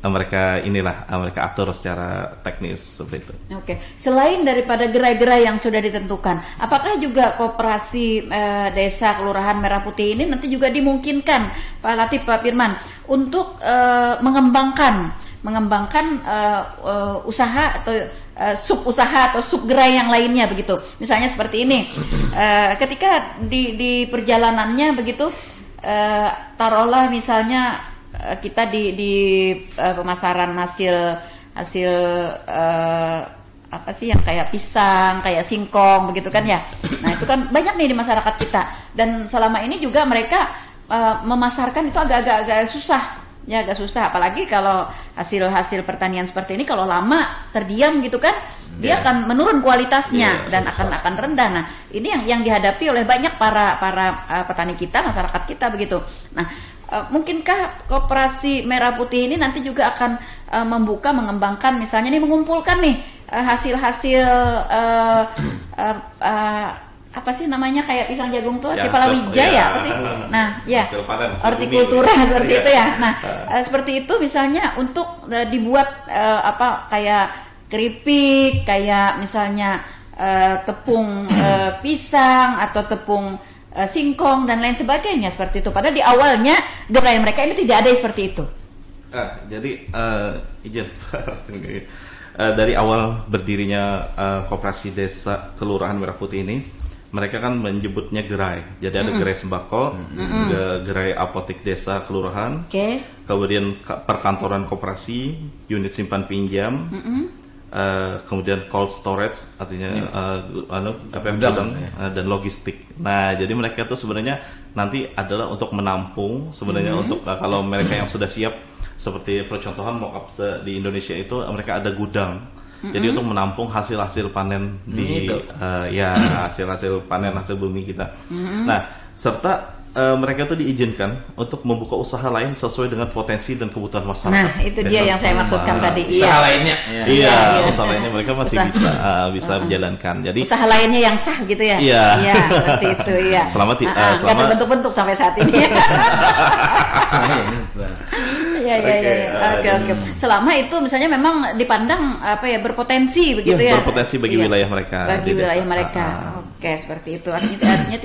mereka atur secara teknis seperti itu. Oke. Selain daripada gerai-gerai yang sudah ditentukan, apakah juga Koperasi Desa Kelurahan Merah Putih ini nanti juga dimungkinkan, Pak Latif, Pak Firman, untuk mengembangkan usaha atau sub usaha atau sub gerai yang lainnya begitu. Misalnya seperti ini, ketika di perjalanannya begitu, taruhlah misalnya kita di pemasaran hasil apa sih yang kayak pisang, kayak singkong begitu kan ya. Nah, itu kan banyak nih di masyarakat kita, dan selama ini juga mereka memasarkan itu agak susah. Ya, agak susah, apalagi kalau hasil pertanian seperti ini kalau lama terdiam gitu kan, dia akan menurun kualitasnya dan akan rendah. Nah, ini yang dihadapi oleh banyak para petani kita, masyarakat kita begitu. Nah, mungkinkah Koperasi Merah Putih ini nanti juga akan mengembangkan, misalnya nih mengumpulkan nih hasil-hasil apa sih namanya, kayak pisang jagung tuh, Cipalawija ya apa sih? Nah, ya hortikultura seperti itu ya. Nah, seperti itu misalnya untuk dibuat kayak keripik, kayak misalnya tepung pisang atau tepung singkong dan lain sebagainya seperti itu. Padahal di awalnya gerai mereka ini tidak ada seperti itu. Jadi izin dari awal berdirinya Koperasi Desa Kelurahan Merah Putih ini, mereka kan menyebutnya gerai. Jadi ada gerai sembako, gerai apotek desa kelurahan, kemudian perkantoran koperasi, unit simpan pinjam, kemudian cold storage, artinya gudang dan logistik. Nah, jadi mereka itu sebenarnya nanti adalah untuk menampung sebenarnya untuk kalau mereka yang sudah siap, seperti percontohan mock-up di Indonesia itu mereka ada gudang. Jadi untuk menampung hasil-hasil panen di hasil-hasil panen hasil bumi kita. Nah, serta mereka itu diizinkan untuk membuka usaha lain sesuai dengan potensi dan kebutuhan masyarakat. Nah, itu dia yang saya maksudkan tadi. Usaha lainnya. Usaha lainnya mereka masih bisa menjalankan. Jadi usaha lainnya yang sah gitu ya. Iya, seperti itu ya. Selama nggak terbentuk-bentuk sampai saat ini. Oke. Selama itu misalnya memang dipandang berpotensi begitu ya. Berpotensi bagi wilayah mereka. Bagi wilayah mereka. Oke, seperti itu. Artinya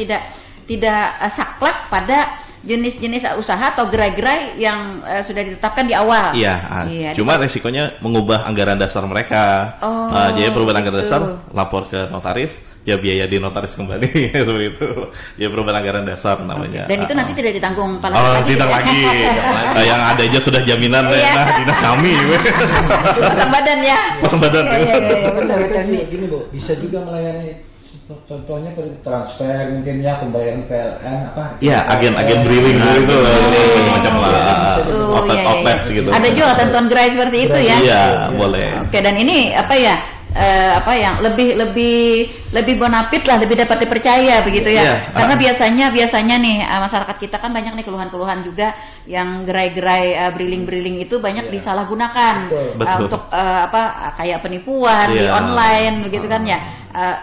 tidak saklek pada jenis-jenis usaha atau gerai-gerai yang sudah ditetapkan di awal. Cuma resikonya mengubah anggaran dasar mereka. Jadi perubahan anggaran dasar, lapor ke notaris, ya biaya di notaris kembali seperti itu. Ya perubahan anggaran dasar namanya. Dan itu nanti tidak ditanggung lagi. Tidak lagi. Yang ada aja sudah jaminan dinas kami. Pasang badan ya. Pasang badan. Betul. Gini Bu, bisa juga melayani. Contohnya transfer mungkin ya, pembayaran PLN agen briling gitu macam outlet gitu. Ada juga ketentuan gerai seperti itu ya. Iya, boleh. Oke, dan ini yang lebih bonafit lah, lebih dapat dipercaya begitu ya. Karena biasanya nih masyarakat kita kan banyak nih keluhan-keluhan juga yang gerai-gerai briling itu banyak disalahgunakan untuk kayak penipuan di online begitu kan ya.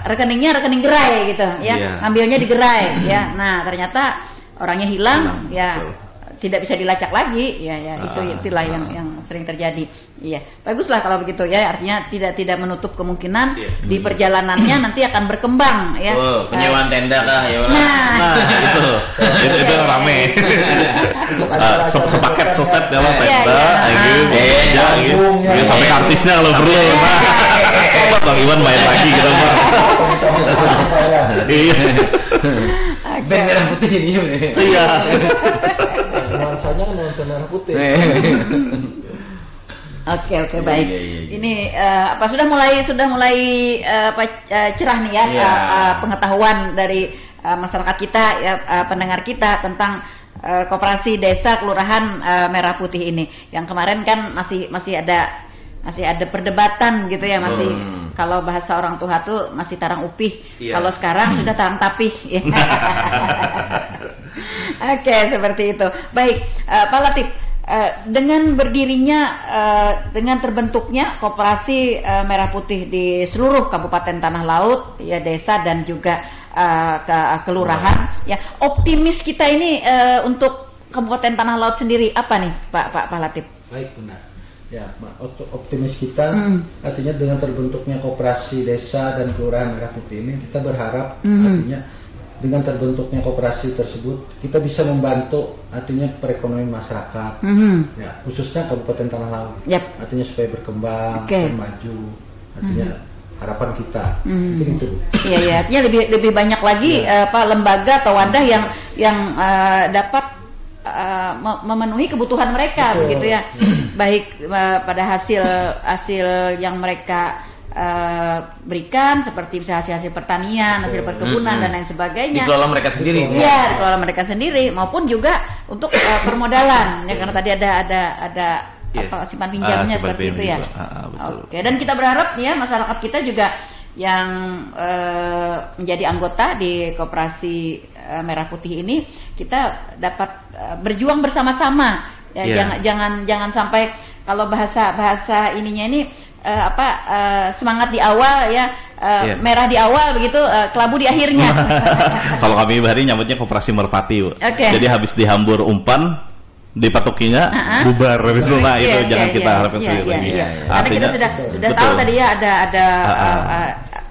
Rekeningnya rekening gerai gitu ya, ngambilnya di gerai ya. Nah, ternyata orangnya hilang ya. tidak bisa dilacak lagi, itulah yang sering terjadi. Iya, baguslah kalau begitu ya, artinya tidak menutup kemungkinan di perjalanannya nanti akan berkembang ya. Penyewaan tenda kah ya? Itu rame. Sepaket seset dalam tenda, sampai artisnya kalau perlu. Bang Iwan main lagi gitu Bang. Iya. Band merah putih ini. Iya. Nuansanya kan nuansa merah putih. Oke, baik. Ini sudah mulai cerah nih ya, pengetahuan dari masyarakat kita ya, pendengar kita tentang koperasi desa kelurahan Merah Putih ini. Yang kemarin kan masih ada perdebatan gitu ya, masih kalau bahasa orang tua tuh masih tarang upih. Kalau sekarang sudah tarang tapih. Oke, seperti itu. Baik, Pak Latif, dengan berdirinya, dengan terbentuknya koperasi Merah Putih di seluruh Kabupaten Tanah Laut, ya desa dan juga kelurahan, ya optimis kita ini untuk Kabupaten Tanah Laut sendiri apa nih, Pak Latif? Baik, benar. Ya, optimis kita artinya dengan terbentuknya koperasi desa dan kelurahan Merah Putih ini kita berharap artinya dengan terbentuknya koperasi tersebut kita bisa membantu artinya perekonomian masyarakat, ya khususnya Kabupaten Tanah Laut, artinya supaya berkembang dan maju, artinya harapan kita mungkin itu. Iya, artinya lebih banyak lagi lembaga atau wadah yang dapat memenuhi kebutuhan mereka, begitu ya. Baik pada hasil yang mereka berikan seperti misalnya hasil pertanian, hasil perkebunan dan lain sebagainya. Dikelola mereka sendiri. Iya, dikelola mereka sendiri maupun juga untuk permodalan ya, karena tadi ada simpan pinjamnya seperti itu ya. Oke, dan kita berharap ya masyarakat kita juga yang menjadi anggota di koperasi Merah Putih ini kita dapat berjuang bersama-sama ya. Jangan sampai kalau bahasa ininya ini semangat di awal ya, merah di awal begitu, kelabu di akhirnya. Kalau kami hari nyambutnya koperasi Merpati, Bu. Jadi habis dihambur umpan dipatokinya bubar habis itu, jangan kita harapkan seperti lagi. Karena kita sudah tahu tadi ya ada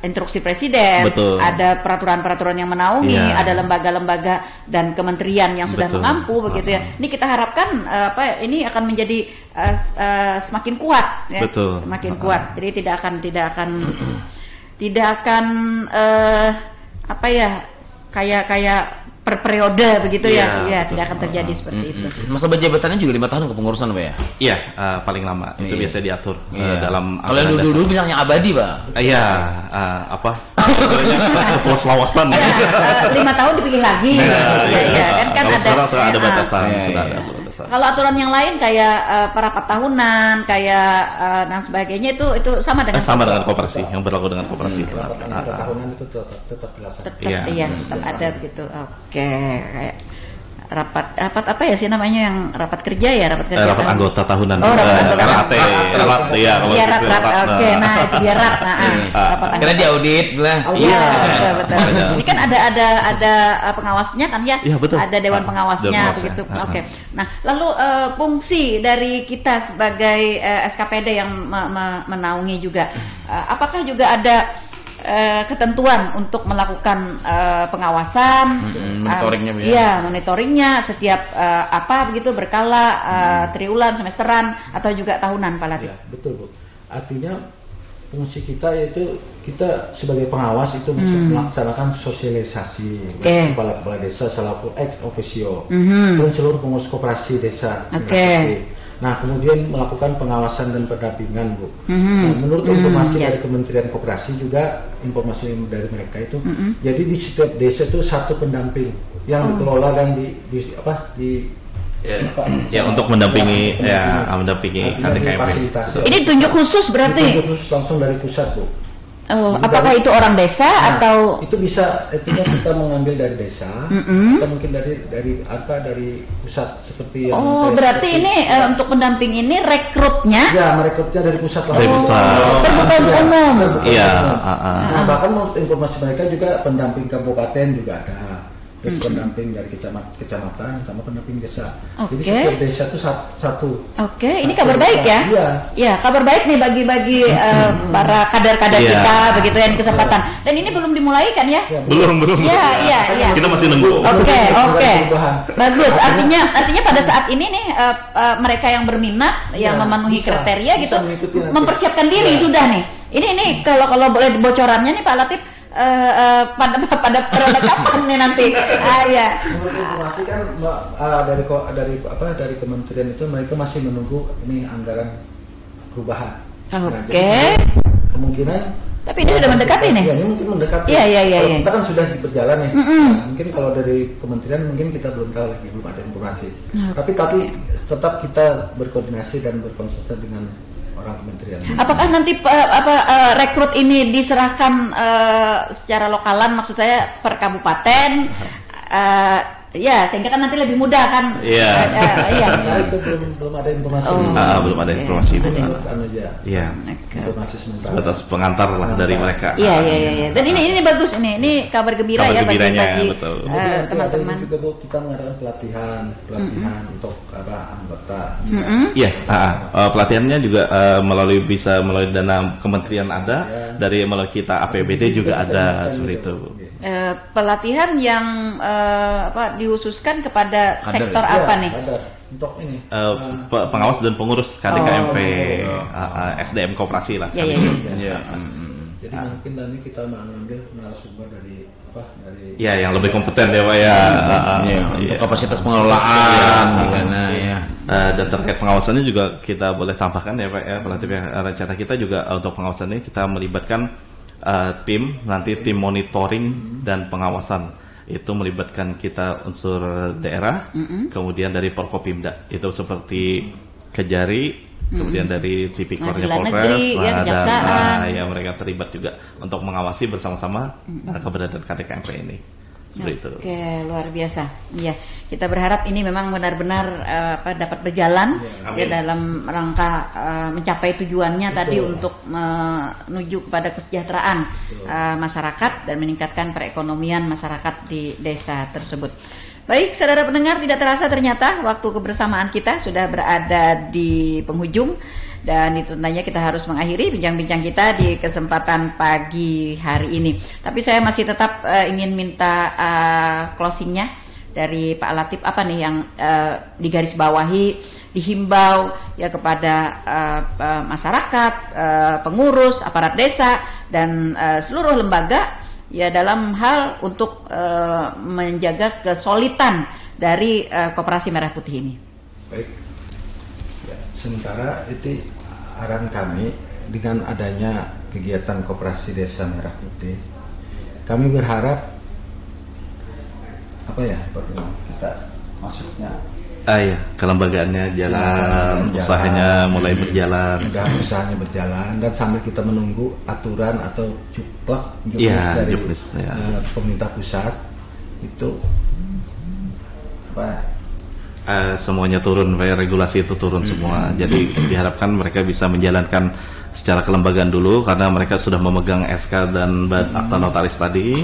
instruksi presiden, ada peraturan-peraturan yang menaungi, ada lembaga-lembaga dan kementerian yang sudah mengampu begitu ya. Ini kita harapkan ini akan menjadi semakin kuat ya. Semakin kuat. Jadi tidak akan kayak per periode begitu ya, tidak akan terjadi seperti itu. Masa jabatannya juga 5 tahun kepengurusan, Pak ya? Iya, paling lama itu biasa diatur dalam. Kalau yang dulu bilangnya abadi, Pak. Iya, kepuaslawasan. 5 tahun dipilih lagi. Kan ada batasan, sudah ada batasan. Kalau aturan yang lain kayak perapat tahunan, kayak dan sebagainya itu sama dengan koperasi, yang berlaku dengan koperasi. Tahunan itu tetap dilaksanakan. Tetap ada begitu. Oke, kayak rapat apa ya sih namanya, yang rapat kerja rapat anggota tahunan. RAT. Oke, nah itu dia rapat karena diaudit lah. Betul. Ini kan ada pengawasnya kan ya? Betul. Ada dewan pengawasnya begitu. Oke. Nah, lalu fungsi dari kita sebagai SKPD yang menaungi juga, apakah juga ada ketentuan untuk melakukan pengawasan, monitoringnya setiap begitu berkala, triwulan, semesteran atau juga tahunan, Pak Latif? Ya, betul, Bu. Artinya fungsi kita yaitu kita sebagai pengawas itu bisa melaksanakan sosialisasi kepala desa selaku ex officio dan seluruh pengurus koperasi desa. Nah, kemudian melakukan pengawasan dan pendampingan, Bu. Nah, menurut informasi dari Kementerian Koperasi juga, informasi dari mereka itu, jadi di setiap desa itu satu pendamping yang dikelola dan untuk mendampingi KTKMP. Ini tunjuk khusus berarti? Tunjuk khusus langsung dari pusat, Bu. Apakah itu orang desa atau itu bisa kita mengambil dari desa atau mungkin dari pusat seperti yang berarti ini untuk pendamping ini rekrutnya merekrutnya dari pusat dari pusat terbuka umum. Nah, bahkan informasi mereka juga pendamping kabupaten juga ada, terus pendamping dari kecamatan sama pendamping desa. Jadi setiap desa itu satu. Ini kabar baik ya? Iya, kabar baik nih bagi para kader-kader kita begitu ya, kesempatan. Dan ini belum dimulai kan ya? Belum. Iya. Kita masih nunggu. Oke. Bagus. Artinya pada saat ini nih mereka yang berminat, yang memenuhi kriteria gitu, mempersiapkan diri sudah nih. Ini kalau boleh bocorannya nih Pak Latif, pada periode kapan nih nanti? Menurut informasi kan dari kementerian itu mereka masih menunggu ini anggaran perubahan. Jadi kemungkinan. Tapi ini sudah mendekati nih. Ini mungkin mendekati. Iya. Kita kan sudah berjalan nih. Mungkin kalau dari kementerian mungkin kita belum tahu lagi, belum ada informasi. Tapi tetap kita berkoordinasi dan berkonsultasi dengan orang kementerian. Apakah nanti rekrut ini diserahkan secara lokalan, maksud saya per kabupaten? Sehingga kan nanti lebih mudah kan? Itu belum ada informasi. Belum ada informasi. Informasi sementara. Sebatas pengantar lah dari mereka. Iya. Dan ini bagus ini kabar gembira ya bagi teman-teman. Juga kita mengadakan pelatihan untuk anggota. Pelatihannya juga melalui dana kementerian ada, melalui kita APBD juga ada seperti itu. Pelatihan yang dihususkan kepada sektor apa nih? Untuk ini pengawas dan pengurus KDKMP, SDM koperasi lah. Iya. Jadi mungkin nanti kita mengambil narasumber dari yang lebih kompeten ya Pak ya. Untuk kapasitas pengelolaan dan terkait pengawasannya juga kita boleh tambahkan ya Pak ya, rencana kita juga untuk pengawasannya kita melibatkan tim monitoring dan pengawasan. Itu melibatkan kita unsur daerah, kemudian dari Porkopimda itu seperti Kejari, kemudian dari Tipikornya Polres, dan mereka terlibat juga untuk mengawasi bersama-sama keberadaan KDKMP ini. Oke, luar biasa. Iya, kita berharap ini memang benar-benar dapat berjalan dalam rangka mencapai tujuannya tadi untuk menuju kepada kesejahteraan masyarakat dan meningkatkan perekonomian masyarakat di desa tersebut. Baik, saudara pendengar, tidak terasa ternyata waktu kebersamaan kita sudah berada di penghujung. Dan itu tandanya kita harus mengakhiri bincang-bincang kita di kesempatan pagi hari ini. Tapi saya masih tetap ingin minta closingnya dari Pak Latif, apa nih yang digarisbawahi, dihimbau ya kepada masyarakat, pengurus, aparat desa dan seluruh lembaga ya dalam hal untuk menjaga kesolidan dari Koperasi Merah Putih ini. Baik. Sementara itu arahan kami dengan adanya kegiatan Koperasi Desa Merah Putih, kami berharap kita masuknya kelembagaannya jalan, usahanya mulai berjalan. Usahanya berjalan dan sambil kita menunggu aturan atau juknis dari pemerintah pusat itu semuanya turun, regulasi itu turun semua. Jadi diharapkan mereka bisa menjalankan secara kelembagaan dulu karena mereka sudah memegang SK dan akta notaris tadi.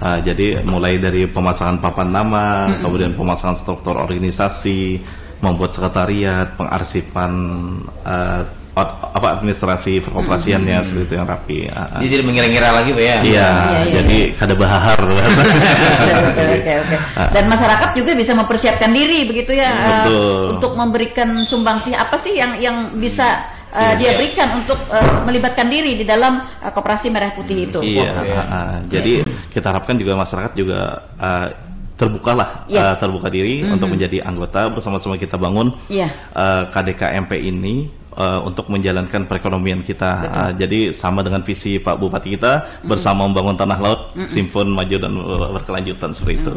Jadi mulai dari pemasangan papan nama, kemudian pemasangan struktur organisasi, membuat sekretariat, pengarsipan, administrasi peroperasiannya seperti itu yang rapi. Jadi tidak mengira-ngira lagi Pak ya? Iya, jadi kada bahar. Oke. Dan masyarakat juga bisa mempersiapkan diri begitu ya, untuk memberikan sumbangsi apa sih yang bisa dia berikan untuk melibatkan diri di dalam Koperasi Merah Putih itu. Jadi kita harapkan juga masyarakat juga terbuka diri untuk menjadi anggota, bersama-sama kita bangun KDKMP ini untuk menjalankan perekonomian kita. Jadi sama dengan visi Pak Bupati kita, bersama membangun tanah laut, simpun maju dan berkelanjutan seperti itu.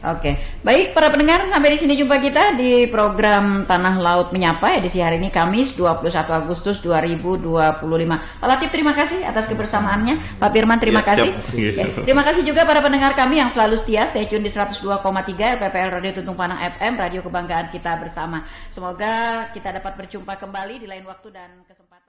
Oke. Baik para pendengar, sampai di sini jumpa kita di program Tanah Laut Menyapa edisi hari ini Kamis 21 Agustus 2025. Pak Latif, terima kasih atas kebersamaannya. Pak Firman, terima kasih. Terima kasih juga para pendengar kami yang selalu setia stay tune di 102,3 LPPL Radio Tuntung Panang FM, radio kebanggaan kita bersama. Semoga kita dapat berjumpa kembali di lain waktu dan kesempatan.